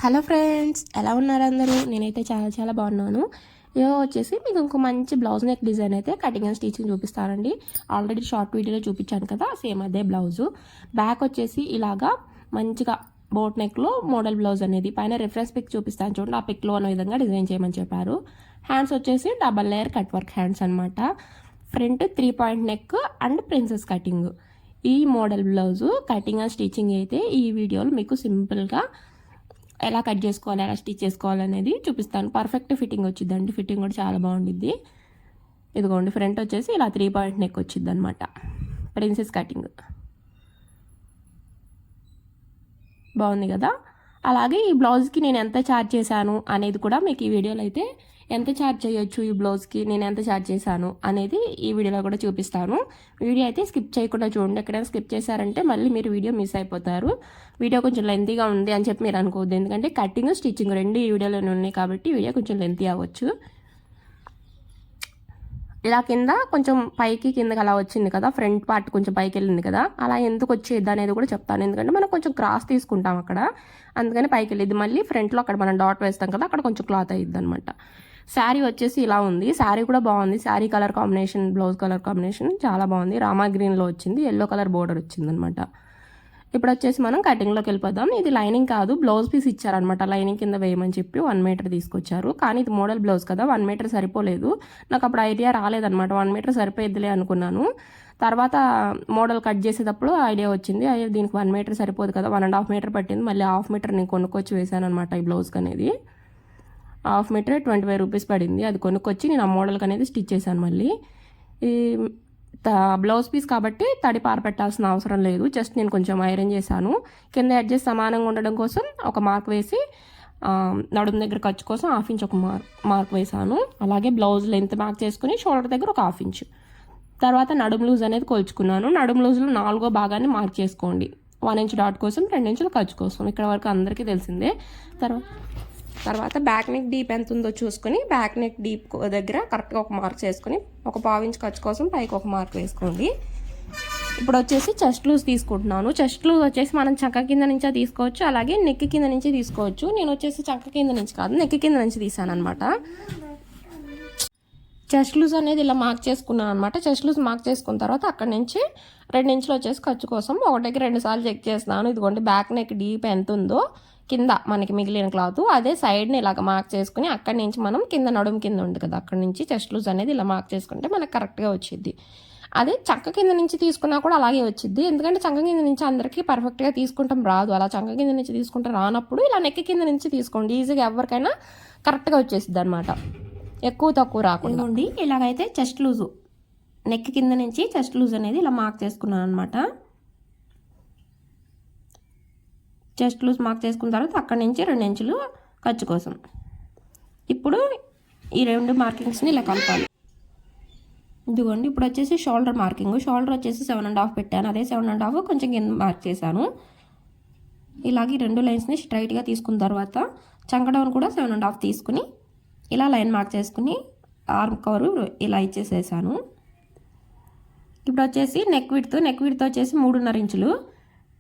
Hello friends, ఎలా ఉన్నారు అందరూ? నేనైతే చాలా బాగున్నాను. ఇదో వచ్చేసి మీకు ఇంకో మంచి బ్లౌజ్ నెక్ డిజైన్ అయితే కటింగ్ అండ్ స్టిచింగ్ చూపిస్తానండి. ఆల్రెడీ షార్ట్ వీడియోలో చూపించాను కదా, సేమ్ అదే బ్లౌజు. బ్యాక్ వచ్చేసి ఇలాగా మంచిగా బోట్ నెక్లో మోడల్ బ్లౌజ్ అనేది పైన రిఫరెన్స్ పిక్ చూపిస్తాను చూడండి. ఆ పిక్లో అనే విధంగా డిజైన్ చేయమని చెప్పారు. హ్యాండ్స్ వచ్చేసి double layer cut work hands అనమాట. Front 3 point neck and princess cutting. ఈ model blouse cutting and stitching అయితే ఈ వీడియోలో మీకు సింపుల్గా ఎలా కట్ చేసుకోవాలి, ఎలా స్టిచ్ చేసుకోవాలి అనేది చూపిస్తాను. పర్ఫెక్ట్ ఫిట్టింగ్ వచ్చిందండి. ఫిట్టింగ్ కూడా చాలా బాగుండిద్ది. ఇదిగోండి, ఫ్రంట్ వచ్చేసి ఇలా 3 పాయింట్ నెక్ వచ్చింది అనమాట. ప్రిన్సెస్ కటింగ్ బాగుంది కదా. అలాగే ఈ బ్లౌజ్కి నేను ఎంత ఛార్జ్ చేశాను అనేది కూడా మీకు ఈ వీడియోలో అయితే ఎంత ఛార్జ్ చేయొచ్చు, ఈ బ్లౌజ్కి నేను ఎంత ఛార్జ్ చేశాను అనేది ఈ వీడియోలో కూడా చూపిస్తాను. వీడియో అయితే స్కిప్ చేయకుండా చూడండి. ఎక్కడైనా స్కిప్ చేశారంటే మళ్ళీ మీరు వీడియో మిస్ అయిపోతారు. వీడియో కొంచెం లెంతీగా ఉంది అని చెప్పి మీరు అనుకోవద్దు, ఎందుకంటే కటింగ్ స్టిచ్చింగ్ రెండు ఈ వీడియోలోనే ఉన్నాయి కాబట్టి వీడియో కొంచెం లెంతీ అవ్వచ్చు. ఇలా కింద కొంచెం పైకి కిందకి అలా వచ్చింది కదా, ఫ్రంట్ పార్ట్ కొంచెం పైకి వెళ్ళింది కదా, అలా ఎందుకు వచ్చేది అనేది కూడా చెప్తాను. ఎందుకంటే మనం కొంచెం క్రాస్ తీసుకుంటాం అక్కడ, అందుకని పైకి వెళ్ళిద్ది. మళ్ళీ ఫ్రంట్లో అక్కడ మనం డాట్ వేస్తాం కదా, అక్కడ కొంచెం క్లాత్ అయ్యిద్ది అనమాట. శారీ వచ్చేసి ఇలా ఉంది. శారీ కూడా బాగుంది. Sari colour combination, blouse colour combination చాలా బాగుంది. రామా గ్రీన్లో వచ్చింది, ఎల్లో కలర్ బోర్డర్ వచ్చింది అనమాట. ఇప్పుడు వచ్చేసి మనం కటింగ్లోకి వెళ్ళిపోదాం. ఇది లైనింగ్ కాదు, బ్లౌజ్ పీస్ ఇచ్చారనమాట. లైనింగ్ కింద వేయమని చెప్పి 1 మీటర్ తీసుకొచ్చారు. కానీ ఇది మోడల్ బ్లౌజ్ కదా, 1 మీటర్ సరిపోలేదు. నాకు అప్పుడు ఐడియా రాలేదనమాట. 1 మీటర్ సరిపోయిద్దిలే అనుకున్నాను. తర్వాత మోడల్ కట్ చేసేటప్పుడు ఐడియా వచ్చింది, దీనికి 1 మీటర్ సరిపోదు కదా, 1.5 మీటర్ పట్టింది. మళ్ళీ 1/2 మీటర్ నేను కొనుక్కొచ్చి వేసాను అనమాట ఈ బ్లౌజ్కి అనేది. 1/2 మీటర్ 25 రూపీస్ పడింది. అది కొనుక్కొచ్చి నేను ఆ మోడల్కి అనేది స్టిచ్ చేశాను. మళ్ళీ ఈ బ్లౌజ్ పీస్ కాబట్టి తడి పారపెట్టాల్సిన అవసరం లేదు. జస్ట్ నేను కొంచెం ఐరన్ చేశాను. కింద ఎడ్జెస్ సమానంగా ఉండడం కోసం ఒక మార్క్ వేసి, నడుము దగ్గర ఖర్చు కోసం 1/2 ఇంచ్ ఒక మార్క్ వేసాను. అలాగే బ్లౌజ్ లెంత్ మార్క్ చేసుకుని షోల్డర్ దగ్గర ఒక 1/2 ఇంచ్. తర్వాత నడుము లూజ్ అనేది కొలుచుకున్నాను. నడుము లూజ్లో 4వ భాగాన్ని మార్క్ చేసుకోండి. 1 ఇంచ్ డాట్ కోసం, 2 ఇంచుల ఖర్చు కోసం. ఇక్కడ వరకు అందరికీ తెలిసిందే. తర్వాత బ్యాక్ నెక్ డీప్ ఎంత ఉందో చూసుకొని, బ్యాక్ నెక్ డీప్ దగ్గర కరెక్ట్గా ఒక మార్క్ చేసుకొని, ఒక 1/4 ఇంచ్ ఖర్చు కోసం పైకి ఒక మార్క్ వేసుకోండి. ఇప్పుడు వచ్చేసి చెస్ట్ లూజ్ తీసుకుంటున్నాను. చెస్ట్ లూజ్ వచ్చేసి మనం చంక కింద నుంచే తీసుకోవచ్చు, అలాగే నెక్ కింద నుంచి తీసుకోవచ్చు. నేను వచ్చేసి చంక కింద నుంచి కాదు, నెక్ కింద నుంచి తీసాను అనమాట. చెస్ట్ లూజ్ అనేది ఇలా మార్క్ చేసుకున్నాను అనమాట. చెస్ట్ లూజ్ మార్క్ చేసుకున్న తర్వాత అక్కడ నుంచి 2 ఇంచులు వచ్చేసి ఖర్చు కోసం 1కి 2 సార్లు చెక్ చేస్తున్నాను. ఇదిగోండి, బ్యాక్ నెక్ డీప్ ఎంత ఉందో కింద మనకి మిగిలిన క్లాత్ అదే సైడ్ని ఇలాగ మార్క్ చేసుకుని, అక్కడి నుంచి మనం కింద నడుము కింద ఉంది కదా, అక్కడి నుంచి చెస్ట్ లూజ్ అనేది ఇలా మార్క్ చేసుకుంటే మనకు కరెక్ట్గా వచ్చింది. అదే చంక కింద నుంచి తీసుకున్నా కూడా అలాగే వచ్చింది. ఎందుకంటే చంక కింద నుంచి అందరికీ పర్ఫెక్ట్గా తీసుకుంటాం రాదు. అలా చంక కింద నుంచి తీసుకుంటే రానప్పుడు ఇలా నెక్ కింద నుంచి తీసుకోండి. ఈజీగా ఎవరికైనా కరెక్ట్గా వచ్చేసిద్ది అనమాట, ఎక్కువ తక్కువ రాకుండా. ఇలాగైతే చెస్ట్ లూజు నెక్ కింద నుంచి చెస్ట్ లూజ్ అనేది ఇలా మార్క్ చేసుకున్నాను అనమాట. చెస్ట్ లూజ్ మార్క్ చేసుకున్న తర్వాత అక్కడి నుంచి 2 ఇంచులు ఖర్చు కోసం. ఇప్పుడు ఈ 2 మార్కింగ్స్ని ఇలా కలపాలి. ఇదిగోండి, ఇప్పుడు వచ్చేసి షోల్డర్ మార్కింగ్. షోల్డర్ వచ్చేసి 7.5 పెట్టాను. అదే 7.5 కొంచెం కింద మార్క్ చేశాను. ఇలాగే 2 లైన్స్ని స్ట్రైట్గా తీసుకున్న తర్వాత చంక డౌన్ కూడా 7.5 తీసుకుని ఇలా లైన్ మార్క్ చేసుకుని ఆర్మ్ కవర్ ఇలా ఇచ్చేసేసాను. ఇప్పుడు వచ్చేసి నెక్ విడ్త్ వచ్చేసి 3.5 ఇంచులు.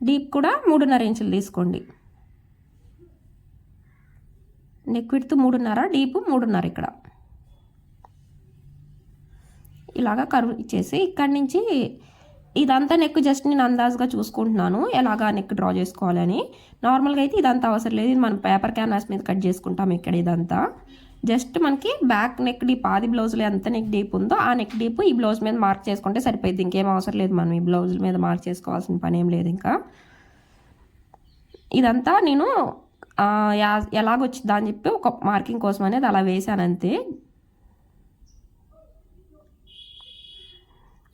డీప్ కూడా 3.5 ఇంచులు తీసుకోండి. Neck width 3.5, deep 3.5. ఇక్కడ ఇలాగా కర్వ్ ఇచ్చేసి ఇక్కడి నుంచి ఇదంతా నెక్ జస్ట్ నేను అందాజుగా చూసుకుంటున్నాను ఎలాగా నెక్ డ్రా చేసుకోవాలని. నార్మల్గా అయితే ఇదంతా అవసరం లేదు, ఇది మనం పేపర్ క్యాన్వాస్ మీద కట్ చేసుకుంటాం. ఇక్కడ ఇదంతా జస్ట్ మనకి బ్యాక్ నెక్ డీప్, ఆది బ్లౌజ్లో ఎంత నెక్ డీప్ ఉందో ఆ నెక్ డీప్ ఈ బ్లౌజ్ మీద మార్క్ చేసుకుంటే సరిపోయింది. ఇంకేం అవసరం లేదు, మనం ఈ బ్లౌజ్ మీద మార్క్ చేసుకోవాల్సిన పని ఏం లేదు. ఇంకా ఇదంతా నేను ఎలాగొచ్చిందా అని చెప్పి ఒక మార్కింగ్ కోసం అనేది అలా వేసాను అంతే.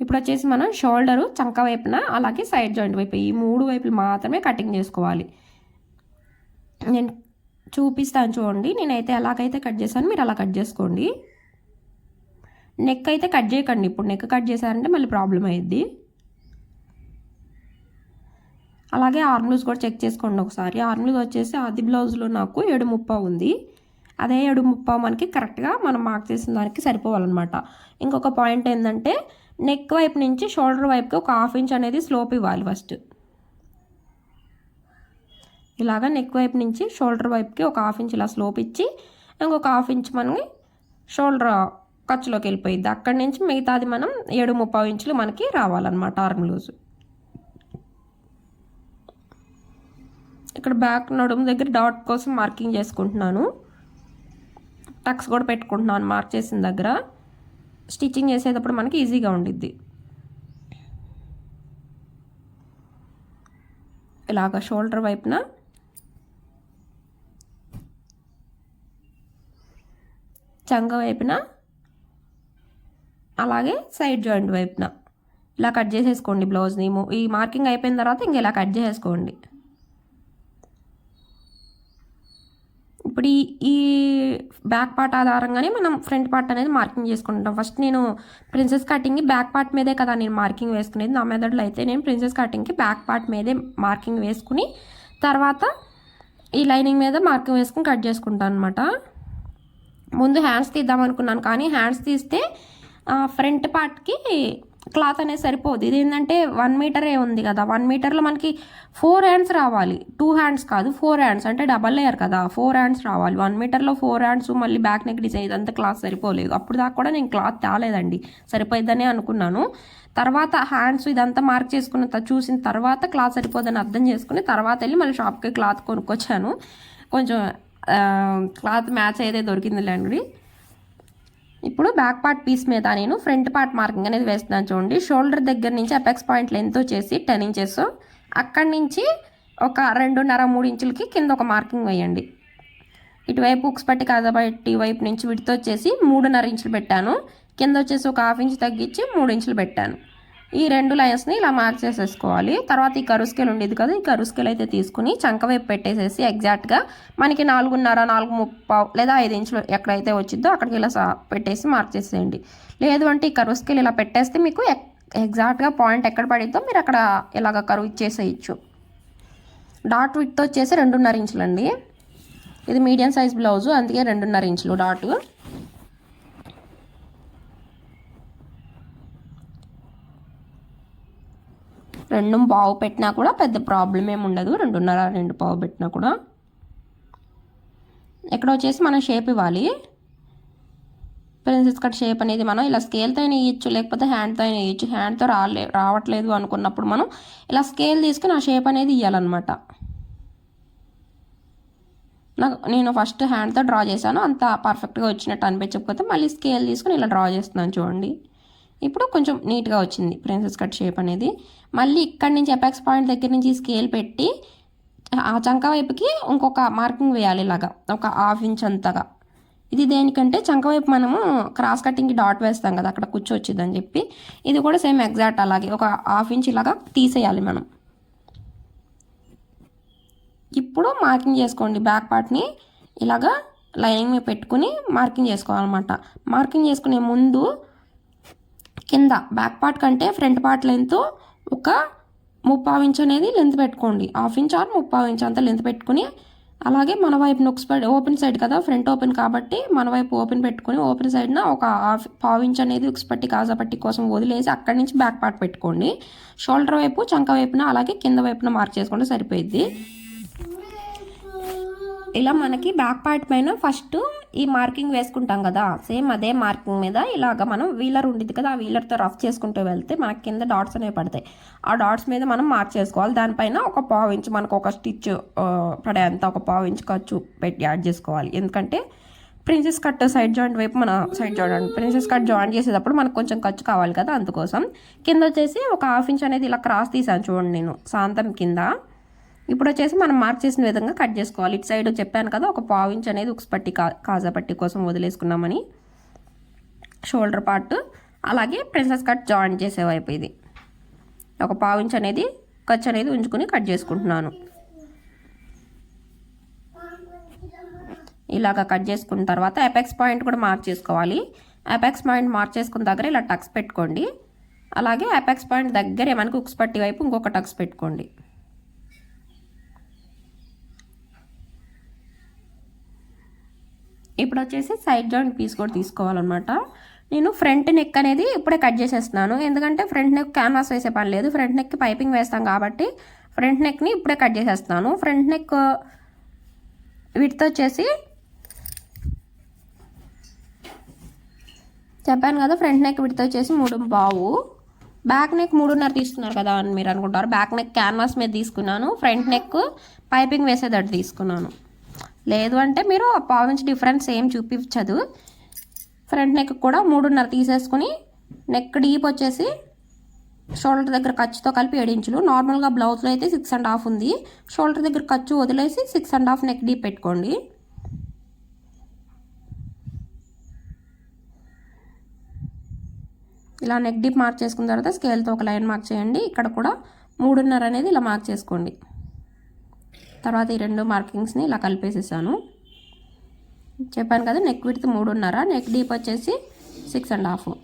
ఇప్పుడు వచ్చేసి మనం షోల్డరు, చంక వైపున, అలాగే సైడ్ జాయింట్ వైపు, ఈ 3 వైపులు మాత్రమే కటింగ్ చేసుకోవాలి. నేను చూపిస్తాను చూడండి. నేనైతే ఎలాగైతే కట్ చేశాను మీరు అలా కట్ చేసుకోండి. నెక్ అయితే కట్ చేయకండి. ఇప్పుడు నెక్ కట్ చేశారంటే మళ్ళీ ప్రాబ్లం అయ్యిద్ది. అలాగే ఆర్మ్ లూజ్ కూడా చెక్ చేసుకోండి ఒకసారి. ఆర్మ్ లూజ్ వచ్చేసి ఆది బ్లౌజ్లో నాకు 7.30 ఉంది. అదే 7.30 మనకి కరెక్ట్గా మనం మార్క్ చేసిన దానికి సరిపోవాలన్నమాట. ఇంకొక పాయింట్ ఏంటంటే నెక్ వైపు నుంచి షోల్డర్ వైపుకి ఒక 1/2 ఇంచ్ అనేది స్లోప్ ఇవ్వాలి ఫస్ట్. ఇలాగ నెక్ వైపు నుంచి షోల్డర్ వైపుకి ఒక 1/2 ఇంచ్ ఇలా స్లోప్ ఇచ్చి ఇంకొక 1/2 ఇంచ్ మనకి షోల్డర్ ఖర్చులోకి వెళ్ళిపోయింది. అక్కడి నుంచి మిగతాది మనం 7.75 ఇంచులు మనకి రావాలన్నమాట ఆర్మ్ లూజ్. ఇక్కడ బ్యాక్ నడుము దగ్గర డాట్ కోసం మార్కింగ్ చేసుకుంటున్నాను. టక్స్ కూడా పెట్టుకుంటున్నాను మార్క్ చేసిన దగ్గర. స్టిచ్చింగ్ చేసేటప్పుడు మనకి ఈజీగా ఉండిద్ది. ఇలాగ షోల్డర్ వైపున చంక వైపున అలాగే సైడ్ జాయింట్ వైపున ఇలా కట్ చేసేసుకోండి బ్లౌజ్ని. ఈ మార్కింగ్ అయిపోయిన తర్వాత ఇంక ఇలా కట్ చేసేసుకోండి. ఇప్పుడు ఈ బ్యాక్ పార్ట్ ఆధారంగానే మనం ఫ్రంట్ పార్ట్ అనేది మార్కింగ్ చేసుకుంటాం. ఫస్ట్ నేను ప్రిన్సెస్ కటింగ్కి బ్యాక్ పార్ట్ మీదే కదా నేను మార్కింగ్ వేసుకునేది. నా మెథడ్లో అయితే నేను ప్రిన్సెస్ కటింగ్కి బ్యాక్ పార్ట్ మీదే మార్కింగ్ వేసుకుని తర్వాత ఈ లైనింగ్ మీద మార్కింగ్ వేసుకుని కట్ చేసుకుంటాను అనమాట. ముందు హ్యాండ్స్ తీద్దాం అనుకున్నాను, కానీ హ్యాండ్స్ తీస్తే ఫ్రంట్ పార్ట్కి క్లాత్ అనేది సరిపోదు. ఇది ఏంటంటే 1 మీటరే ఉంది కదా, 1 మీటర్లో మనకి 4 హ్యాండ్స్ రావాలి. 2 హ్యాండ్స్ కాదు 4 హ్యాండ్స్, అంటే డబల్ లేయర్ కదా, 4 హ్యాండ్స్ రావాలి. 1 మీటర్లో 4 హ్యాండ్స్ మళ్ళీ బ్యాక్ నెక్ డిజైన్ ఇదంతా క్లాత్ సరిపోలేదు. అప్పుడు దాకా కూడా నేను క్లాత్ తేలేదండి, సరిపోయిద్దనే అనుకున్నాను. తర్వాత హ్యాండ్స్ ఇదంతా మార్క్ చేసుకున్న చూసిన తర్వాత క్లాత్ సరిపోదని అర్థం చేసుకుని తర్వాత వెళ్ళి మళ్ళీ షాప్కి క్లాత్ కొనుక్కొచ్చాను. కొంచెం క్లాత్ మ్యాచ్ అయితే దొరికిందిలేండి. ఇప్పుడు బ్యాక్ పార్ట్ పీస్ మీద నేను ఫ్రంట్ పార్ట్ మార్కింగ్ అనేది వేస్తున్నాను చూడండి. షోల్డర్ దగ్గర నుంచి అపెక్స్ పాయింట్ లెంత్ వచ్చేసి 10 ఇంచెస్, అక్కడి నుంచి ఒక 2.5-3 ఇంచులకి కింద ఒక మార్కింగ్ వేయండి. ఇటువైపు ఉక్స్ పట్టి కాజాపట్టి వైపు నుంచి విడత వచ్చేసి 3.5 ఇంచులు పెట్టాను. కింద వచ్చేసి ఒక 1/2 ఇంచ్ తగ్గించి 3 ఇంచులు పెట్టాను. ఈ 2 లైన్స్ని ఇలా మార్క్ చేసేసుకోవాలి. తర్వాత ఈ కరువు స్కేల్ ఉండేది కదా, ఈ కరువు స్కేల్ అయితే తీసుకుని చంక వైపు పెట్టేసేసి ఎగ్జాక్ట్గా మనకి 4.5, 4.30 లేదా 5 ఇంచులు ఎక్కడైతే వచ్చిందో అక్కడికి ఇలా పెట్టేసి మార్క్ చేసేయండి. లేదు అంటే ఈ కరువు స్కేల్ ఇలా పెట్టేస్తే మీకు ఎగ్జాక్ట్గా పాయింట్ ఎక్కడ పడిద్దో మీరు అక్కడ ఇలాగ కరువు ఇచ్చేసేయచ్చు. డాట్ విడ్త్ వచ్చేసి 2.5 ఇంచులు అండి. ఇది మీడియం సైజ్ బ్లౌజు, అందుకే 2.5 ఇంచులు డాటు. 2.5 పెట్టినా కూడా పెద్ద ప్రాబ్లం ఏమి ఉండదు. 2.5, 2.5 పెట్టినా కూడా. ఇక్కడ వచ్చేసి మనం షేప్ ఇవ్వాలి. ప్రిన్సెస్ కట్ షేప్ అనేది మనం ఇలా స్కేల్తో అయినా ఇవ్వచ్చు, లేకపోతే హ్యాండ్తో అయినా ఇవ్వచ్చు. హ్యాండ్తో రావట్లేదు అనుకున్నప్పుడు మనం ఇలా స్కేల్ తీసుకుని ఆ షేప్ అనేది ఇవ్వాలన్నమాట. నేను ఫస్ట్ హ్యాండ్తో డ్రా చేశాను, అంత పర్ఫెక్ట్గా వచ్చినట్టు అనిపించకపోతే మళ్ళీ స్కేల్ తీసుకుని ఇలా డ్రా చేస్తున్నాను చూడండి. ఇప్పుడు కొంచెం నీట్గా వచ్చింది ప్రిన్సెస్ కట్ షేప్ అనేది. మళ్ళీ ఇక్కడి నుంచి అపెక్స్ పాయింట్ దగ్గర నుంచి స్కేల్ పెట్టి ఆ చంక వైపుకి ఇంకొక మార్కింగ్ వేయాలి, ఇలాగా ఒక 1/2 ఇంచ్ అంతగా. ఇది దేనికంటే చంక వైపు మనము క్రాస్ కటింగ్కి డాట్ వేస్తాం కదా, అక్కడ కూర్చోవచ్చిందని చెప్పి ఇది కూడా సేమ్ ఎగ్జాక్ట్ అలాగే ఒక 1/2 ఇంచ్ ఇలాగా తీసేయాలి మనం. ఇప్పుడు మార్కింగ్ చేసుకోండి. బ్యాక్ పార్ట్ని ఇలాగా లైనింగ్ మీద పెట్టుకుని మార్కింగ్ చేసుకోవాలన్నమాట. మార్కింగ్ చేసుకునే ముందు కింద బ్యాక్ పార్ట్ కంటే ఫ్రంట్ పార్ట్ లెంత్ ఒక 30 ఇంచ్ అనేది లెంత్ పెట్టుకోండి. 1/2 ఇంచ్ ఆర్ 30 ఇంచ్ అంతా లెంత్ పెట్టుకుని అలాగే మన వైపు నొక్స్ ఓపెన్ సైడ్ కదా, ఫ్రంట్ ఓపెన్ కాబట్టి మన వైపు ఓపెన్ పెట్టుకుని ఓపెన్ సైడ్న ఒక 1/2 ఇంచ్ అనేది ఉక్స్ పట్టి కాజా పట్టి కోసం వదిలేసి అక్కడి నుంచి బ్యాక్ పార్ట్ పెట్టుకోండి. షోల్డర్ వైపు చంక వైపున అలాగే కింద వైపున మార్క్ చేసుకుంటే సరిపోయిద్ది. ఇలా మనకి బ్యాక్ పార్ట్ పైన ఫస్ట్ ఈ మార్కింగ్ వేసుకుంటాం కదా, సేమ్ అదే మార్కింగ్ మీద ఇలాగ మనం వీలర్ ఉండిద్ది కదా, ఆ వీలర్తో రఫ్ చేసుకుంటూ వెళ్తే మనకి కింద డాట్స్ అనేవి పడతాయి. ఆ డాట్స్ మీద మనం మార్క్ చేసుకోవాలి. దానిపైన ఒక 1/2 ఇంచ్ మనకు ఒక స్టిచ్ పడేంత ఒక 1/2 ఇంచ్ ఖర్చు పెట్టి యాడ్ చేసుకోవాలి. ఎందుకంటే ప్రిన్సెస్ కట్ సైడ్ జాయింట్ వైపు మన side joint princess cut joint చేసేటప్పుడు మనకు కొంచెం ఖర్చు కావాలి కదా, అందుకోసం. కింద వచ్చేసి ఒక 1/2 ఇంచ్ అనేది ఇలా క్రాస్ తీసాను చూడండి నేను సాంతం కింద. ఇప్పుడు వచ్చేసి మనం మార్క్ చేసిన విధంగా కట్ చేసుకోవాలి. ఇటు సైడ్ చెప్పాను కదా ఒక 1/2 ఇంచ్ అనేది ఉక్స్ పట్టి కాజా పట్టి కోసం వదిలేసుకున్నామని. షోల్డర్ పార్ట్ అలాగే ప్రిన్సెస్ కట్ జాయింట్ చేసే వైపు ఇది ఒక 1/2 ఇంచ్ అనేది ఖర్చు అనేది ఉంచుకుని కట్ చేసుకుంటున్నాను. ఇలాగ కట్ చేసుకున్న తర్వాత అపెక్స్ పాయింట్ కూడా మార్క్ చేసుకోవాలి. అపెక్స్ పాయింట్ మార్క్ చేసుకున్న దగ్గర ఇలా టక్స్ పెట్టుకోండి. అలాగే అపెక్స్ పాయింట్ దగ్గరే మనకు ఉక్స్ పట్టి వైపు ఇంకొక టక్స్ పెట్టుకోండి. ఇప్పుడు వచ్చేసి సైడ్ జాయింట్ పీస్ కూడా తీసుకోవాలన్నమాట. నేను ఫ్రంట్ నెక్ అనేది ఇప్పుడే కట్ చేసేస్తున్నాను, ఎందుకంటే ఫ్రంట్ నెక్ క్యాన్వాస్ వేసే పని లేదు, ఫ్రంట్ నెక్కి పైపింగ్ వేస్తాం కాబట్టి ఫ్రంట్ నెక్ని ఇప్పుడే కట్ చేసేస్తాను. ఫ్రంట్ నెక్ విడ్త్ వచ్చేసి చెప్పాను కదా, ఫ్రంట్ నెక్ విడ్త్ వచ్చేసి 3.5, బ్యాక్ నెక్ 3.5 తీసుకున్నారు కదా అని మీరు అనుకుంటారు. బ్యాక్ నెక్ క్యాన్వాస్ మీద తీసుకున్నాను, ఫ్రంట్ నెక్ పైపింగ్ వేసేటట్టు తీసుకున్నాను. లేదు అంటే మీరు ఆ పావు ఇంచ్ డిఫరెన్స్ ఏం చూపించదు. ఫ్రంట్ నెక్ కూడా 3.5 తీసేసుకుని నెక్ డీప్ వచ్చేసి షోల్డర్ దగ్గర ఖర్చుతో కలిపి 7 ఇంచులు. నార్మల్గా బ్లౌజ్లో అయితే 6.5 ఉంది. షోల్డర్ దగ్గర ఖర్చు వదిలేసి 6.5 నెక్ డీప్ పెట్టుకోండి. ఇలా నెక్ డీప్ మార్క్ చేసుకున్న తర్వాత స్కేల్తో ఒక లైన్ మార్క్ చేయండి. ఇక్కడ కూడా 3.5 అనేది ఇలా మార్క్ చేసుకోండి. తర్వాత ఈ 2 మార్కింగ్స్ని ఇలా కలిపేసేసాను. చెప్పాను కదా, నెక్ విడ్త్ 3.5, నెక్ డీప్ వచ్చేసి 6.5.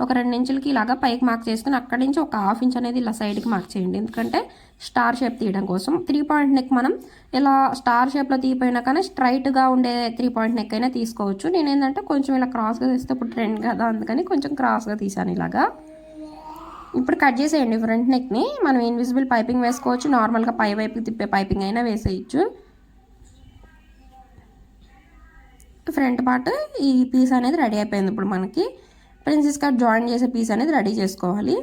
ఒక 2 ఇంచులకి ఇలాగా పైకి మార్క్ చేసుకుని అక్కడి నుంచి ఒక 1/2 ఇంచ్ అనేది ఇలా సైడ్కి మార్క్ చేయండి. ఎందుకంటే స్టార్ షేప్ తీయడం కోసం. 3 పాయింట్ నెక్ మనం ఇలా స్టార్ షేప్లో తీయపోయినా కానీ స్ట్రైట్గా ఉండే 3 పాయింట్ నెక్ అయినా తీసుకోవచ్చు. నేను ఏంటంటే కొంచెం ఇలా క్రాస్గా తీస్తే ఇప్పుడు ట్రెండ్ కదా, అందుకని కొంచెం క్రాస్గా తీసాను ఇలాగా. ఇప్పుడు కట్ చేసేయండి ఫ్రంట్ నెక్ని. మనం ఇన్విజిబుల్ పైపింగ్ వేసుకోవచ్చు, నార్మల్గా పై వైపు తిప్పే పైపింగ్ అయినా వేసేయచ్చు. ఫ్రంట్ పార్ట్ ఈ పీస్ అనేది రెడీ అయిపోయింది. ఇప్పుడు మనకి ప్రిన్సెస్ కట్ జాయిన్ చేసే పీస్ అనేది రెడీ చేసుకోవాలి.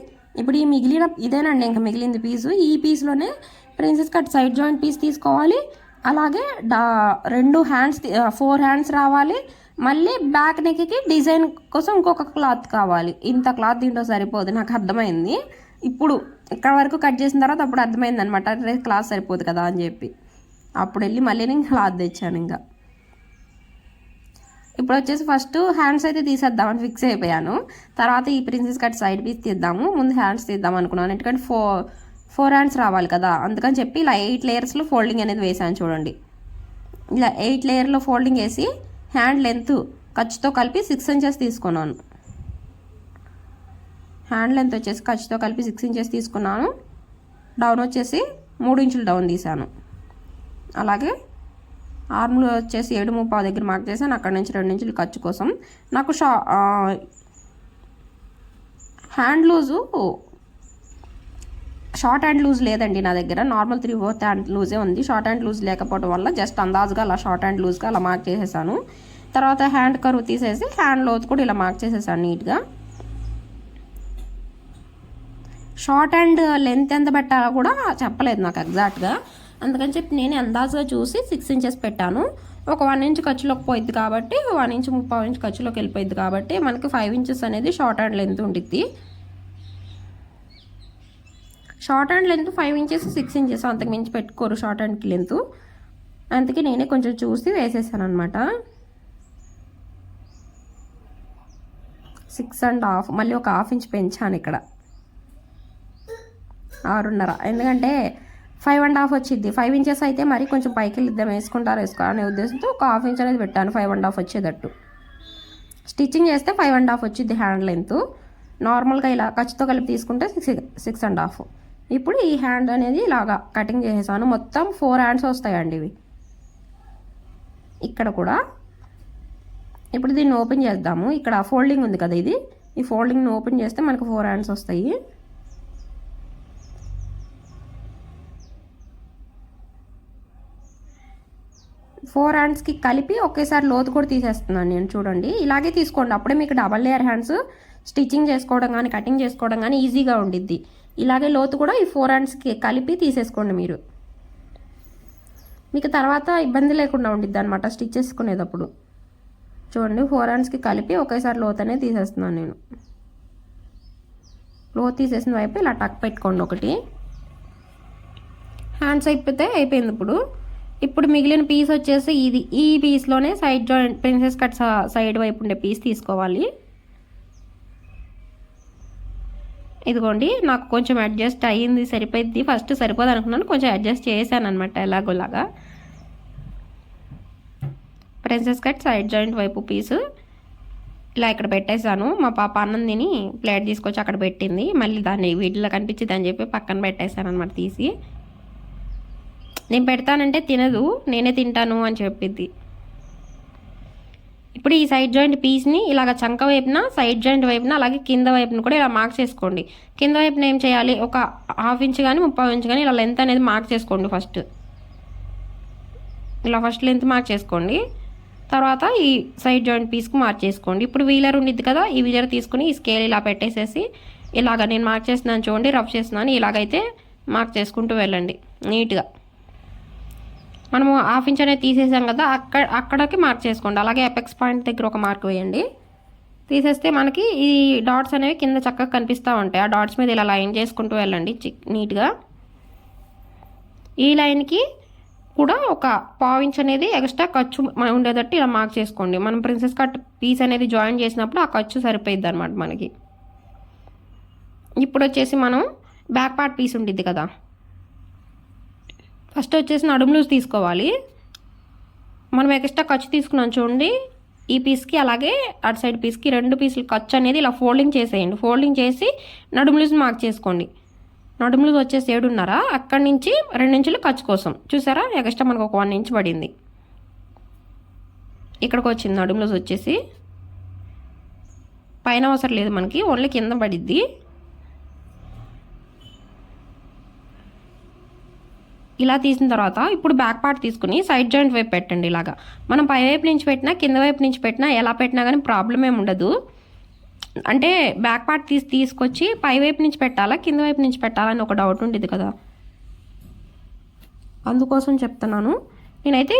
ఇప్పుడు ఈ మిగిలిన ఇదేనండి ఇంకా మిగిలింది పీసు. ఈ పీస్లోనే princess cut side joint piece తీసుకోవాలి. అలాగే 2 హ్యాండ్స్ 4 హ్యాండ్స్ రావాలి. మళ్ళీ బ్యాక్ నెక్కి డిజైన్ కోసం ఇంకొక క్లాత్ కావాలి. ఇంత క్లాత్ దీంట్లో సరిపోదు, నాకు అర్థమైంది. ఇప్పుడు ఇక్కడ వరకు కట్ చేసిన తర్వాత అప్పుడు అర్థమైంది అనమాట, క్లాత్ సరిపోదు కదా అని చెప్పి. అప్పుడు వెళ్ళి మళ్ళీ నేను క్లాత్ తెచ్చాను. ఇంకా ఇప్పుడు వచ్చేసి ఫస్ట్ హ్యాండ్స్ అయితే తీసేద్దామని ఫిక్స్ అయిపోయాను. తర్వాత ఈ ప్రిన్సెస్ కట్ సైడ్ పీస్ తీద్దాము, ముందు హ్యాండ్స్ తీద్దాం అనుకున్నాను. ఎందుకంటే 4 హ్యాండ్స్ రావాలి కదా, అందుకని చెప్పి ఇలా 8 లేయర్స్లో ఫోల్డింగ్ అనేది వేసాను. చూడండి, ఇలా 8 లేయర్లో ఫోల్డింగ్ వేసి హ్యాండ్ లెంత్ ఖర్చుతో కలిపి 6 ఇంచెస్ తీసుకున్నాను. హ్యాండ్ లెంత్ వచ్చేసి ఖర్చుతో కలిపి 6 ఇంచెస్ తీసుకున్నాను. డౌన్ వచ్చేసి 3 ఇంచులు డౌన్ తీసాను. అలాగే ఆర్మ్లు వచ్చేసి 7.5 దగ్గర మార్క్ చేశాను. అక్కడ నుంచి 2 ఇంచులు ఖర్చు కోసం. నాకు hand loose short hand loose లేదండి నా దగ్గర, నార్మల్ 3/4 హ్యాండ్ లూజే ఉంది. షార్ట్ హ్యాండ్ లూజ్ లేకపోవడం వల్ల జస్ట్ అందాజుగా అలా షార్ట్ హ్యాండ్ లూజ్గా అలా మార్క్ చేసేసాను. తర్వాత హ్యాండ్ కర్వ్ తీసేసి హ్యాండ్ లోతు కూడా ఇలా మార్క్ చేసేసాను నీట్గా. షార్ట్ హ్యాండ్ లెంత్ ఎంత పెట్టాలో కూడా చెప్పలేదు నాకు ఎగ్జాక్ట్గా, అందుకని చెప్పి నేను అందాజుగా చూసి 6 ఇంచెస్ పెట్టాను. ఒక 1 ఇంచ్ ఖర్చులోకి పోయిద్ది కాబట్టి 1 ఇంచ్ 3/4 ఇంచ్ ఖర్చులోకి వెళ్ళిపోయింది కాబట్టి మనకి 5 ఇంచెస్ అనేది షార్ట్ హ్యాండ్ లెంత్ ఉంటుంది. Short hand length 5 inches 6 inches అంతకు మించి పెట్టుకోరు షార్ట్ హ్యాండ్కి లెంత్. అందుకే నేనే కొంచెం చూసి వేసేసాను అనమాట. 6.5 మళ్ళీ ఒక 1/2 ఇంచ్ పెంచాను ఇక్కడ, 6.5. ఎందుకంటే 5.5 వచ్చింది. 5 ఇంచెస్ అయితే మరి కొంచెం పైకి వెళ్ళిద్దాం, వేసుకో అనే ఉద్దేశంతో ఒక 1/2 ఇంచ్ అనేది పెట్టాను, 5.5 వచ్చేటట్టు. స్టిచ్చింగ్ చేస్తే 5.5 వచ్చింది హ్యాండ్ లెంత్. నార్మల్గా ఇలా ఖర్చుతో కలిపి తీసుకుంటే 6.5. ఇప్పుడు ఈ హ్యాండ్ అనేది ఇలాగా కటింగ్ చేసేసాను. మొత్తం 4 హ్యాండ్స్ వస్తాయండి ఇవి. ఇక్కడ కూడా ఇప్పుడు దీన్ని ఓపెన్ చేద్దాము. ఇక్కడ ఫోల్డింగ్ ఉంది కదా, ఈ ఫోల్డింగ్ని ఓపెన్ చేస్తే మనకు 4 హ్యాండ్స్ వస్తాయి. ఫోర్ హ్యాండ్స్కి కలిపి ఒకేసారి లోతు కూడా తీసేస్తున్నాను నేను. చూడండి, ఇలాగే తీసుకోండి, అప్పుడే మీకు డబల్ లేయర్ హ్యాండ్స్ స్టిచ్చింగ్ చేసుకోవడం కానీ కటింగ్ చేసుకోవడం కానీ ఈజీగా ఉండిద్ది. ఇలాగే లోతు కూడా ఈ 4 హ్యాండ్స్కి కలిపి తీసేసుకోండి మీరు, మీకు తర్వాత ఇబ్బంది లేకుండా ఉండిద్ది అనమాట స్టిచ్ చేసుకునేటప్పుడు. చూడండి, 4 హ్యాండ్స్కి కలిపి ఒకేసారి లోతు అనేది తీసేస్తున్నాను నేను. లోతు తీసేసిన వైపు ఇలా టక్ పెట్టుకోండి ఒకటి. హ్యాండ్స్ అయిపోయింది. ఇప్పుడు మిగిలిన పీస్ వచ్చేసి ఈ పీస్లోనే side joint princess cut side వైపు ఉండే పీస్ తీసుకోవాలి. ఇదిగోండి, నాకు కొంచెం అడ్జస్ట్ అయ్యింది, సరిపోయింది. ఫస్ట్ సరిపోదు అనుకున్నాను, కొంచెం అడ్జస్ట్ చేశాను అనమాట ఎలాగోలాగా. ప్రిన్సెస్ కట్ సైడ్ జాయింట్ వైపు పీసు ఇలా ఇక్కడ పెట్టేశాను. మా పాప అన్నం తిని ప్లేట్ తీసుకొచ్చి అక్కడ పెట్టింది, మళ్ళీ దాన్ని వీటిలో కనిపించింది అని చెప్పి పక్కన పెట్టేశాను అనమాట తీసి. నేను పెడతానంటే తినదు, నేనే తింటాను అని చెప్పింది. ఇప్పుడు ఈ సైడ్ జాయింట్ పీస్ని ఇలాగ చంక వైపున, సైడ్ జాయింట్ వైపున, అలాగే కింద వైపున కూడా ఇలా మార్క్ చేసుకోండి. కింద వైపున ఏం చేయాలి, ఒక 1/2 ఇంచ్ కానీ 3/4 ఇంచ్ కానీ ఇలా లెంత్ అనేది మార్క్ చేసుకోండి. ఫస్ట్ ఇలా లెంత్ మార్క్ చేసుకోండి. తర్వాత ఈ సైడ్ జాయింట్ పీస్కి మార్క్ చేసుకోండి. ఇప్పుడు వీలర్ ఉండిద్ది కదా, ఈ వీలర్ తీసుకుని ఈ స్కేల్ ఇలా పెట్టేసేసి ఇలాగ నేను మార్క్ చేస్తున్నాను చూడండి, రఫ్ చేస్తున్నాను. ఇలాగైతే మార్క్ చేసుకుంటూ వెళ్ళండి నీట్గా. మనము 1/2 ఇంచ్ అనేది తీసేసాం కదా, అక్కడికి మార్క్ చేసుకోండి. అలాగే ఎపెక్స్ పాయింట్ దగ్గర ఒక మార్క్ వేయండి. తీసేస్తే మనకి ఈ డాట్స్ అనేవి కింద చక్కగా కనిపిస్తూ ఉంటాయి. ఆ డాట్స్ మీద ఇలా లైన్ చేసుకుంటూ వెళ్ళండి నీట్గా. ఈ లైన్కి కూడా ఒక 1/4 ఇంచ్ అనేది ఎక్స్ట్రా ఖర్చు ఉండేటట్టు ఇలా మార్క్ చేసుకోండి. మనం ప్రిన్సెస్ కట్ పీస్ అనేది జాయిన్ చేసినప్పుడు ఆ ఖర్చు సరిపోయిద్ది అనమాట మనకి. ఇప్పుడు వచ్చేసి మనం బ్యాక్ పార్ట్ పీస్ ఉండిద్ది కదా, ఫస్ట్ వచ్చేసి నడుము లూజ్ తీసుకోవాలి. మనం ఎక్స్ట్రా ఖర్చు తీసుకున్నాం చూడండి, ఈ పీస్కి అలాగే అటు సైడ్ పీస్కి 2 పీసులు ఖర్చు అనేది ఇలా ఫోల్డింగ్ చేసేయండి. ఫోల్డింగ్ చేసి నడుము లూజ్ మార్క్ చేసుకోండి. నడుము లూజ్ వచ్చేసి 7.5, అక్కడి నుంచి 2 ఇంచులు ఖర్చు కోసం. చూసారా, ఎక్స్ట్రా మనకు ఒక 1 ఇంచ్ పడింది. ఇక్కడికి వచ్చింది నడుము లూజ్ వచ్చేసి. పైన అవసరం లేదు మనకి, ఓన్లీ కింద పడిద్ది. ఇలా తీసిన తర్వాత ఇప్పుడు బ్యాక్ పార్ట్ తీసుకుని సైడ్ జాయింట్ వైపు పెట్టండి. ఇలాగా మనం పై వైపు నుంచి పెట్టినా కింద వైపు నుంచి పెట్టినా ఎలా పెట్టినా కానీ ప్రాబ్లం ఏమి ఉండదు. అంటే బ్యాక్ పార్ట్ తీసుకొచ్చి పై వైపు నుంచి పెట్టాలా కింద వైపు నుంచి పెట్టాలని ఒక డౌట్ ఉండేది కదా, అందుకోసం చెప్తున్నాను. నేనైతే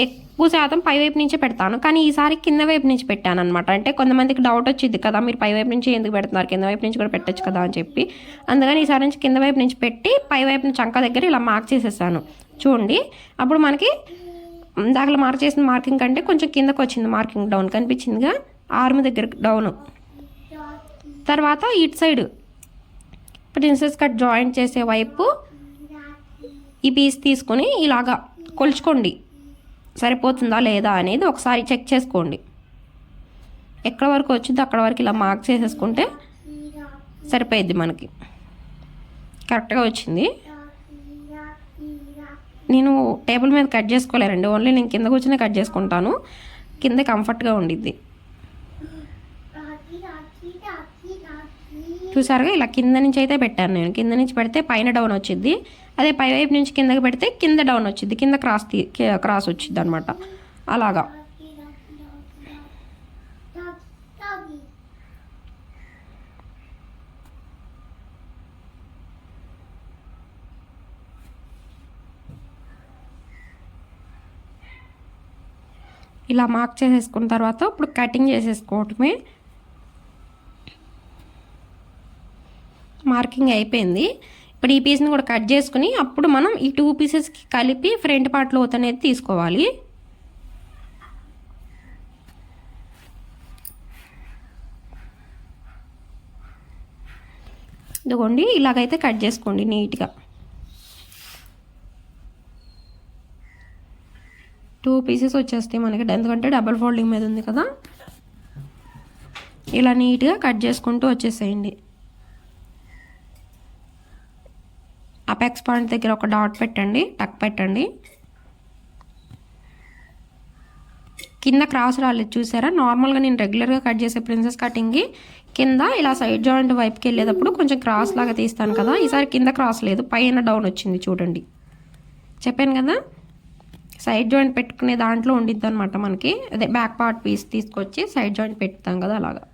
ఎక్కువ శాతం పై వైపు నుంచే పెడతాను, కానీ ఈసారి కింద వైపు నుంచి పెట్టాను అనమాట. అంటే కొంతమందికి డౌట్ వచ్చింది కదా, మీరు పై వైపు నుంచి ఎందుకు పెడుతున్నారు, కింద వైపు నుంచి కూడా పెట్టచ్చు కదా అని చెప్పి. అందుకని ఈసారి నుంచి కింద వైపు నుంచి పెట్టి పై వైపు చంక దగ్గర ఇలా మార్క్ చేసేసాను చూడండి. అప్పుడు మనకి దాంట్లో మార్క్ చేసిన మార్కింగ్ కంటే కొంచెం కిందకు వచ్చింది, మార్కింగ్ డౌన్ కనిపించిందిగా, ఆర్మ్ దగ్గర డౌన్. తర్వాత ఇటు సైడ్ ప్రిన్సెస్ కట్ జాయింట్ చేసే వైపు ఈ పీస్ తీసుకొని ఇలాగా కొలుచుకోండి, సరిపోతుందా లేదా అనేది ఒకసారి చెక్ చేసుకోండి. ఎక్కడ వరకు వచ్చిందో అక్కడ వరకు ఇలా మార్క్ చేసేసుకుంటే సరిపోయిద్ది మనకి. కరెక్ట్గా వచ్చింది. నేను టేబుల్ మీద కట్ చేసుకోలేరండి, ఓన్లీ నేను కింద కూర్చొని కట్ చేసుకుంటాను, కింద కంఫర్ట్గా ఉండిద్ది. చూసారుగా, ఇలా కింద నుంచి అయితే పెట్టాను నేను. కింద నుంచి పెడితే పైన డౌన్ వచ్చింది, అదే పై వైపు నుంచి కిందకి పెడితే కింద డౌన్ వచ్చింది, కింద క్రాస్ వచ్చింది అనమాట. అలాగా ఇలా మార్క్ చేసేసుకున్న తర్వాత ఇప్పుడు కటింగ్ చేసేసుకోవటమే. మార్కింగ్ అయిపోయింది. ఇప్పుడు ఈ పీస్ని కూడా కట్ చేసుకుని అప్పుడు మనం ఈ 2 పీసెస్కి కలిపి ఫ్రంట్ పార్ట్ లోత్ అనేది తీసుకోవాలి. ఇదిగోండి, ఇలాగైతే కట్ చేసుకోండి నీట్గా. 2 పీసెస్ వచ్చేస్తాయి మనకి, ఎందుకంటే డబల్ ఫోల్డింగ్ మీద ఉంది కదా. ఇలా నీట్గా కట్ చేసుకుంటూ వచ్చేసేయండి. అపెక్స్ పాయింట్ దగ్గర ఒక డాట్ పెట్టండి, టక్ పెట్టండి. కింద క్రాస్ రాలేదు చూసారా. నార్మల్గా నేను రెగ్యులర్గా కట్ చేసే ప్రిన్సెస్ కటింగ్కి కింద ఇలా సైడ్ జాయింట్ వైపుకి వెళ్ళేటప్పుడు కొంచెం క్రాస్ లాగా తీస్తాను కదా, ఈసారి కింద క్రాస్ లేదు, పైన డౌన్ వచ్చింది చూడండి. చెప్పాను కదా, సైడ్ జాయింట్ పెట్టుకునే దాంట్లో ఉండిద్ది అనమాట మనకి. అదే బ్యాక్ పార్ట్ పీస్ తీసుకొచ్చి సైడ్ జాయింట్ పెడతాం కదా, అలాగా.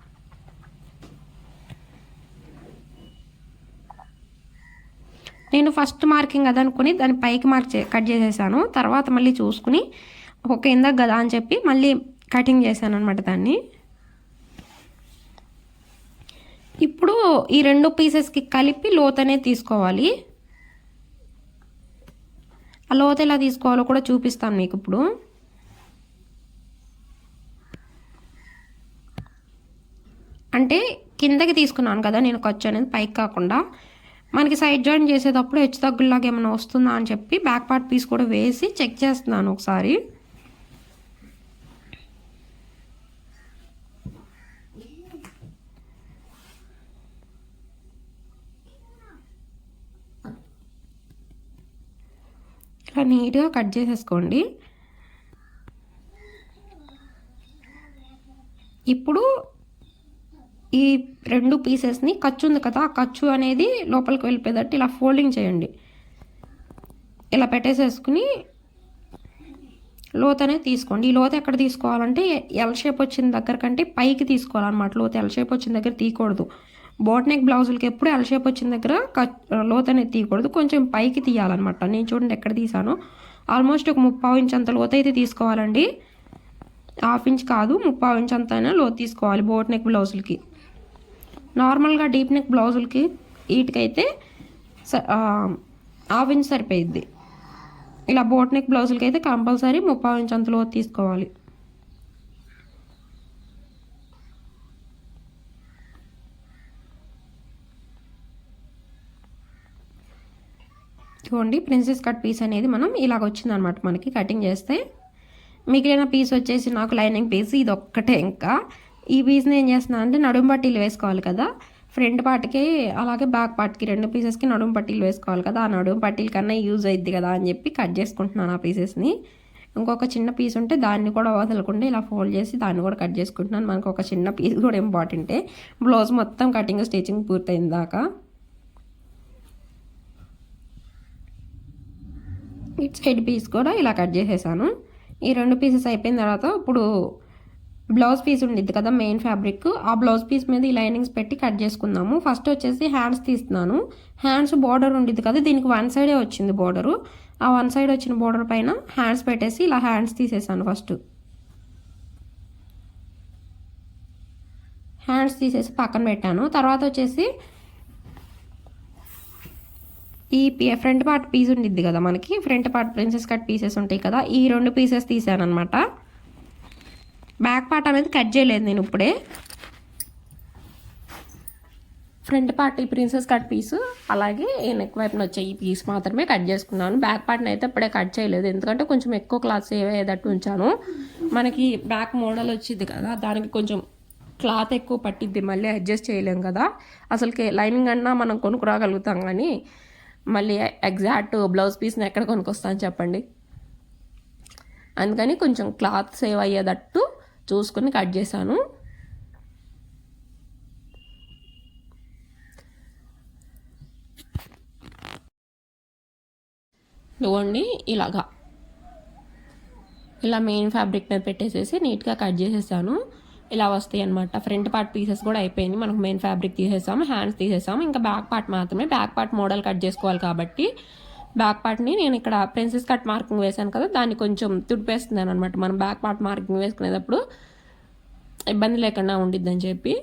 నేను ఫస్ట్ మార్కింగ్ అదనుకుని దాని పైకి కట్ చేసేసాను. తర్వాత మళ్ళీ చూసుకుని ఓకే ఇందాక కదా అని చెప్పి మళ్ళీ కటింగ్ చేశాను అనమాట దాన్ని. ఇప్పుడు ఈ 2 పీసెస్కి కలిపి లోత్ అనేది తీసుకోవాలి. ఆ లోత్ ఎలా తీసుకోవాలో కూడా చూపిస్తాను మీకు ఇప్పుడు. అంటే కిందకి తీసుకున్నాను కదా నేను ఖర్చు అనేది, పైకి కాకుండా. మనకి సైడ్ జాయిన్ చేసేటప్పుడు హెచ్చు తగ్గులాగా ఏమైనా వస్తుందా అని చెప్పి బ్యాక్ పార్ట్ పీస్ కూడా వేసి చెక్ చేస్తున్నాను ఒకసారి. ఇలా నీట్గా కట్ చేసేసుకోండి. ఇప్పుడు ఈ 2 పీసెస్ని ఖర్చు ఉంది కదా, ఆ ఖర్చు అనేది లోపలికి వెళ్ళిపోయేటట్టు ఇలా ఫోల్డింగ్ చేయండి. ఇలా పెట్టేసేసుకుని లోత్ అనేది తీసుకోండి. ఈ లోత్ ఎక్కడ తీసుకోవాలంటే ఎల్ షేప్ వచ్చిన దగ్గర కంటే పైకి తీసుకోవాలన్నమాట. లోత్ ఎల్ షేప్ వచ్చిన దగ్గర తీయకూడదు. బోట్ నెక్ బ్లౌజులకి ఎప్పుడు ఎల్ షేప్ వచ్చిన దగ్గర లోత్ అనేది తీయకూడదు, కొంచెం పైకి తీయాలన్నమాట. నేను చూడండి ఎక్కడ తీసాను, ఆల్మోస్ట్ ఒక 3/4 ఇంచ్ అంత లోత్ అయితే తీసుకోవాలండి. 1/2 ఇంచ్ కాదు, 3/4 ఇంచ్ అంత అయినా లోత్ తీసుకోవాలి బోట్ నెక్ బ్లౌజులకి. నార్మల్గా డీప్ నెక్ బ్లౌజులకి వీటికైతే 1/2 ఇంచ్ సరిపోయిద్ది. ఇలా బోట్ నెక్ బ్లౌజులకి అయితే కంపల్సరీ 3/4 ఇంచ్ అంత లోతు తీసుకోవాలి. చూడండి ప్రిన్సెస్ కట్ పీస్ అనేది మనం ఇలాగ వచ్చిందనమాట మనకి కటింగ్ చేస్తే. మిగిలిన పీస్ వచ్చేసి నాకు లైనింగ్ పీస్ ఇది ఒక్కటే. ఇంకా ఈ పీస్ని ఏం చేస్తున్నాను అంటే నడుము పట్టీలు వేసుకోవాలి కదా ఫ్రంట్ పార్ట్కి, అలాగే బ్యాక్ పార్ట్కి 2 పీసెస్కి నడుము పట్టీలు వేసుకోవాలి కదా. ఆ నడుము పట్టీల కన్నా యూజ్ అయ్యిద్ది కదా అని చెప్పి కట్ చేసుకుంటున్నాను ఆ పీసెస్ని. ఇంకొక చిన్న పీస్ ఉంటే దాన్ని కూడా వదలకుండా ఇలా ఫోల్డ్ చేసి దాన్ని కూడా కట్ చేసుకుంటున్నాను. మనకు ఒక చిన్న పీస్ కూడా ఇంపార్టెంటే, బ్లౌజ్ మొత్తం కటింగ్ స్టిచ్చింగ్ పూర్తయిన దాకా. ఇట్ సైడ్ పీస్ కూడా ఇలా కట్ చేసేసాను. ఈ 2 పీసెస్ అయిపోయిన తర్వాత ఇప్పుడు బ్లౌజ్ పీస్ ఉండిద్ది కదా మెయిన్ ఫ్యాబ్రిక్, ఆ బ్లౌజ్ పీస్ మీద ఈ లైనింగ్స్ పెట్టి కట్ చేసుకుందాము. ఫస్ట్ వచ్చేసి హ్యాండ్స్ తీస్తున్నాను. హ్యాండ్స్ బార్డర్ ఉండిద్ది కదా, దీనికి 1 సైడే వచ్చింది బార్డరు. ఆ 1 సైడ్ వచ్చిన బార్డర్ పైన హ్యాండ్స్ పెట్టేసి ఇలా హ్యాండ్స్ తీసేసాను. ఫస్ట్ హ్యాండ్స్ తీసేసి పక్కన పెట్టాను. తర్వాత వచ్చేసి ఈ ఫ్రంట్ పార్ట్ పీస్ ఉండిద్ది కదా మనకి, front part princess cut pieces ఉంటాయి కదా, ఈ 2 పీసెస్ తీసాను అనమాట. బ్యాక్ పార్ట్ అనేది కట్ చేయలేదు నేను ఇప్పుడే. ఫ్రంట్ పార్ట్ ఈ ప్రిన్సెస్ కట్ పీసు, అలాగే నెక్ వైపున వచ్చే ఈ పీస్ మాత్రమే కట్ చేసుకున్నాను. బ్యాక్ పార్ట్ని అయితే ఇప్పుడే కట్ చేయలేదు, ఎందుకంటే కొంచెం ఎక్కువ క్లాత్ సేవ్ అయ్యేటట్టు ఉంచాను. మనకి బ్యాక్ మోడల్ వచ్చింది కదా, దానికి కొంచెం క్లాత్ ఎక్కువ పట్టిద్ది, మళ్ళీ అడ్జస్ట్ చేయలేం కదా. అసలుకి లైనింగ్ అన్నా మనం కొనుక్కురాగలుగుతాం, కానీ మళ్ళీ ఎగ్జాక్ట్ బ్లౌజ్ పీస్ని ఎక్కడ కొనుక్కొస్తాను చెప్పండి. అందుకని కొంచెం క్లాత్ సేవ్ అయ్యేటట్టు చూసుకుని కట్ చేశాను. ఇవ్వండి ఇలాగా, ఇలా మెయిన్ ఫ్యాబ్రిక్ మీద పెట్టేసేసి నీట్గా కట్ చేసేసాను. ఇలా వస్తాయి అనమాట. ఫ్రంట్ పార్ట్ పీసెస్ కూడా అయిపోయింది, మనకు మెయిన్ ఫ్యాబ్రిక్ తీసేసాము, హ్యాండ్స్ తీసేసాము. ఇంకా బ్యాక్ పార్ట్ మాత్రమే. బ్యాక్ పార్ట్ మోడల్ కట్ చేసుకోవాలి కాబట్టి బ్యాక్ పార్ట్ని నేను ఇక్కడ ప్రిన్సెస్ కట్ మార్కింగ్ వేసాను కదా, దాన్ని కొంచెం తుడిపేస్తున్నాను అనమాట. మనం బ్యాక్ పార్ట్ మార్కింగ్ వేసుకునేటప్పుడు ఇబ్బంది లేకుండా ఉండిద్దని చెప్పి.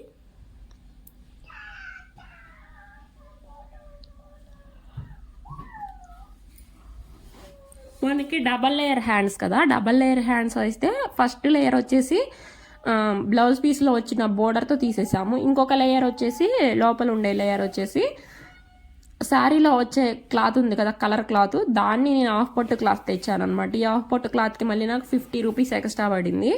మనకి డబల్ లేయర్ హ్యాండ్స్ కదా, డబల్ లేయర్ హ్యాండ్స్ అయితే ఫస్ట్ లేయర్ వచ్చేసి బ్లౌజ్ పీస్లో వచ్చిన బోర్డర్తో తీసేసాము. ఇంకొక లేయర్ వచ్చేసి లోపల ఉండే లేయర్ వచ్చేసి శారీలో వచ్చే క్లాత్ ఉంది కదా కలర్ క్లాత్, దాన్ని నేను హాఫ్ పొట్టు క్లాత్ తెచ్చాను అనమాట. ఈ హాఫ్ పొట్టు క్లాత్కి మళ్ళీ నాకు 50 రూపీస్ ఎక్స్ట్రా పడింది.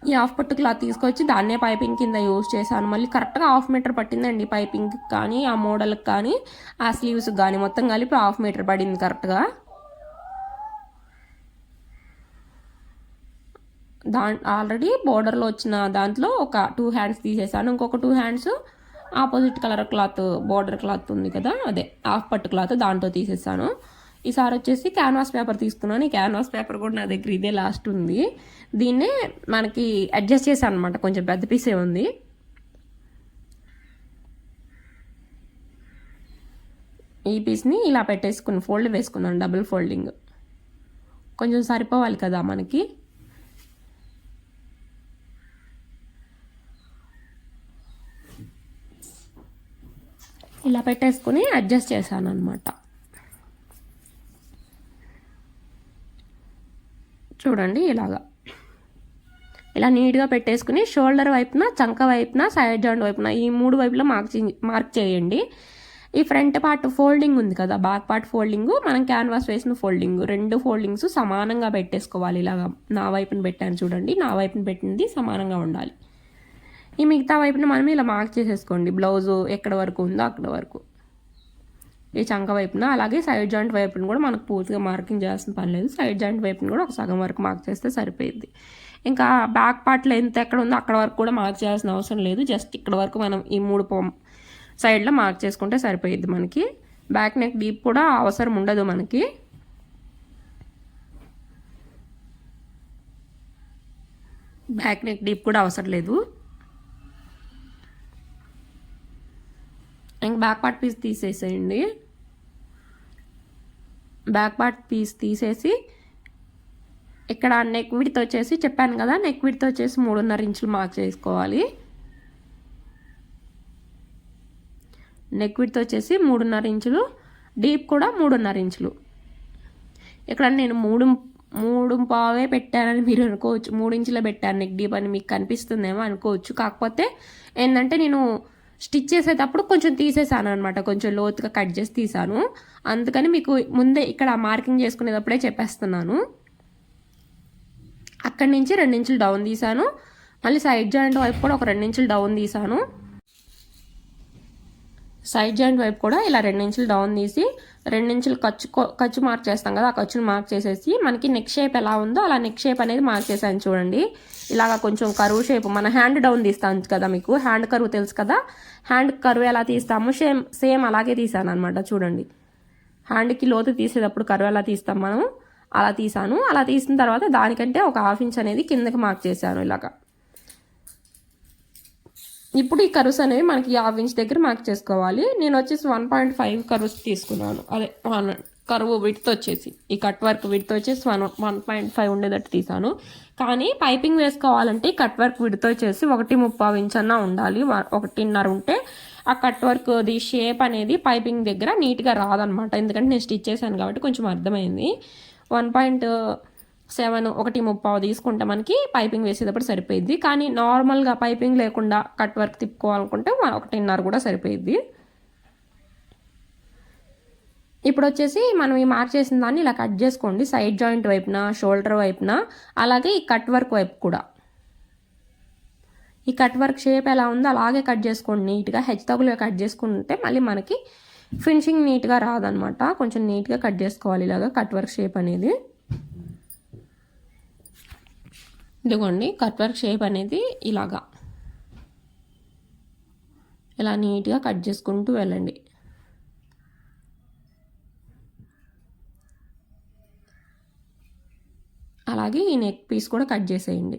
ఈ హాఫ్ పొట్టు క్లాత్ తీసుకొచ్చి దాన్నే పైపింగ్ కింద యూజ్ చేశాను. మళ్ళీ కరెక్ట్గా 1/2 మీటర్ పట్టిందండి పైపింగ్కి కానీ, ఆ మోడల్కి కానీ, ఆ స్లీవ్స్కి కానీ, మొత్తం కలిపి 1/2 మీటర్ పడింది కరెక్ట్గా. ఆల్రెడీ బోర్డర్లో వచ్చిన దాంట్లో ఒక 2 హ్యాండ్స్ తీసేసాను. ఇంకొక 2 hands opposite colour cloth border cloth ఉంది కదా, అదే హాఫ్ పట్టు క్లాత్, దాంట్లో తీసేసాను. ఈసారి వచ్చేసి క్యాన్వాస్ పేపర్ తీసుకున్నాను. ఈ క్యాన్వాస్ పేపర్ కూడా నా దగ్గర ఇదే లాస్ట్ ఉంది. దీన్నే మనకి అడ్జస్ట్ చేశాను అనమాట, కొంచెం పెద్ద పీసే ఉంది. ఈ పీస్ని ఇలా పెట్టేసుకుని ఫోల్డ్ వేసుకున్నాను, డబుల్ ఫోల్డింగ్. కొంచెం సరిపోవాలి కదా మనకి. ఇలా పెట్టేసుకుని అడ్జస్ట్ చేశాను అనమాట. చూడండి ఇలాగా, ఇలా నీట్గా పెట్టేసుకుని షోల్డర్ వైపున, చంక వైపున, సైడ్ జాయింట్ వైపున, ఈ 3 వైపులా మార్క్ చేయండి. ఈ ఫ్రంట్ పార్ట్ ఫోల్డింగ్ ఉంది కదా, బ్యాక్ పార్ట్ ఫోల్డింగ్, మనం క్యాన్వాస్ వేసిన ఫోల్డింగ్, 2 ఫోల్డింగ్స్ సమానంగా పెట్టేసుకోవాలి. ఇలాగా నా వైపున పెట్టాను చూడండి, నా వైపున పెట్టింది సమానంగా ఉండాలి. ఈ మిగతా వైపున మనం ఇలా మార్క్ చేసేసుకోండి, బ్లౌజు ఎక్కడ వరకు ఉందో అక్కడ వరకు. ఈ చంక వైపున, అలాగే సైడ్ జాయింట్ వైపున కూడా మనకు పూర్తిగా మార్కింగ్ చేయాల్సిన పని లేదు. సైడ్ జాయింట్ వైపున కూడా ఒక సగం వరకు మార్క్ చేస్తే సరిపోయింది. ఇంకా బ్యాక్ పార్ట్ లెంత్ ఎక్కడ ఉందో అక్కడ వరకు కూడా మార్క్ చేయాల్సిన అవసరం లేదు. జస్ట్ ఇక్కడ వరకు మనం ఈ 3 సైడ్లో మార్క్ చేసుకుంటే సరిపోయిద్ది మనకి. బ్యాక్ నెక్ డీప్ కూడా అవసరం ఉండదు మనకి. బ్యాక్ నెక్ డీప్ కూడా అవసరం లేదు. ఇంక బ్యాక్ పార్ట్ పీస్ తీసేసేయండి. బ్యాక్ పార్ట్ పీస్ తీసేసి ఇక్కడ నెక్ విడ్త్ వచ్చేసి చెప్పాను కదా, నెక్ విడ్త్ వచ్చేసి 3.5 ఇంచులు మార్క్ చేసుకోవాలి. నెక్ విడ్త్ వచ్చేసి 3.5 ఇంచులు, డీప్ కూడా 3.5 ఇంచులు. ఇక్కడ నేను 3.5 పెట్టానని మీరు అనుకోవచ్చు, 3 ఇంచులే పెట్టాను నెక్ డీప్ అని మీకు కనిపిస్తుందేమో అనుకోవచ్చు. కాకపోతే ఏంటంటే నేను స్టిచ్ చేసేటప్పుడు కొంచెం తీసేసాను అనమాట, కొంచెం లోతుగా కట్ చేసి తీసాను. అందుకని మీకు ముందే ఇక్కడ మార్కింగ్ చేసుకునేటప్పుడే చెప్పేస్తున్నాను. అక్కడి నుంచి 2 ఇంచులు డౌన్ తీసాను. మళ్ళీ సైడ్ జాయింట్ వైపు కూడా ఒక 2 ఇంచులు డౌన్ తీసాను. సైడ్ జాయింట్ వైపు కూడా ఇలా 2 ఇంచులు డౌన్ తీసి 2 ఇంచులు ఖర్చు మార్క్ చేస్తాం కదా, ఆ ఖర్చును మార్క్ చేసేసి మనకి నెక్ షేప్ ఎలా ఉందో అలా నెక్ షేప్ అనేది మార్క్ చేశాను చూడండి. ఇలాగా కొంచెం కరువు షేప్, మన హ్యాండ్ డౌన్ తీస్తాం కదా, మీకు హ్యాండ్ కరువు తెలుసు కదా, హ్యాండ్ కరువు ఎలా తీస్తాము సేమ్ అలాగే తీసాను అనమాట. చూడండి, హ్యాండ్కి లోతు తీసేటప్పుడు కరువు ఎలా తీస్తాం మనం, అలా తీసాను. అలా తీసిన తర్వాత దానికంటే ఒక 1/2 ఇంచ్ అనేది కిందకి మార్క్ చేశాను ఇలాగా. ఇప్పుడు ఈ కరువుస్ అనేవి మనకి 1/2 ఇంచ్ దగ్గర మార్క్ చేసుకోవాలి. నేను వచ్చేసి 1.5 కరువుస్ తీసుకున్నాను. అదే కరువు విడ్త్ వచ్చేసి, ఈ కట్ వర్క్ విడ్త్ వచ్చేసి 1.5 ఉండేటట్టు తీసాను. కానీ పైపింగ్ వేసుకోవాలంటే కట్ వర్క్ విడ్త్ వచ్చేసి 1.35 ఇంచ్ అన్నా ఉండాలి. 1.5 ఉంటే ఆ కట్ వర్క్ ది షేప్ అనేది పైపింగ్ దగ్గర నీట్గా రాదనమాట. ఎందుకంటే నేను స్టిచ్ చేశాను కాబట్టి కొంచెం అర్థమైంది. 1.7 1.35 తీసుకుంటే మనకి పైపింగ్ వేసేటప్పుడు సరిపోయిద్ది. కానీ నార్మల్గా పైపింగ్ లేకుండా కట్ వర్క్ తిప్పుకోవాలనుకుంటే 1.5 కూడా సరిపోయిద్ది. ఇప్పుడు వచ్చేసి మనం ఈ మార్క్ చేసిన దాన్ని ఇలా కట్ చేసుకోండి, సైడ్ జాయింట్ వైపున, షోల్డర్ వైపున, అలాగే ఈ కట్ వర్క్ వైపు కూడా. ఈ కట్ వర్క్ షేప్ ఎలా ఉందో అలాగే కట్ చేసుకోండి నీట్గా. హెచ్చుతగులుగా కట్ చేసుకుంటే మళ్ళీ మనకి ఫినిషింగ్ నీట్గా రాదనమాట. కొంచెం నీట్గా కట్ చేసుకోవాలి ఇలాగా కట్ వర్క్ షేప్ అనేది. ఇదిగోండి, కట్ వర్క్ షేప్ అనేది ఇలాగా ఇలా నీట్గా కట్ చేసుకుంటూ వెళ్ళండి. అలాగే ఈ నెక్ పీస్ కూడా కట్ చేసేయండి.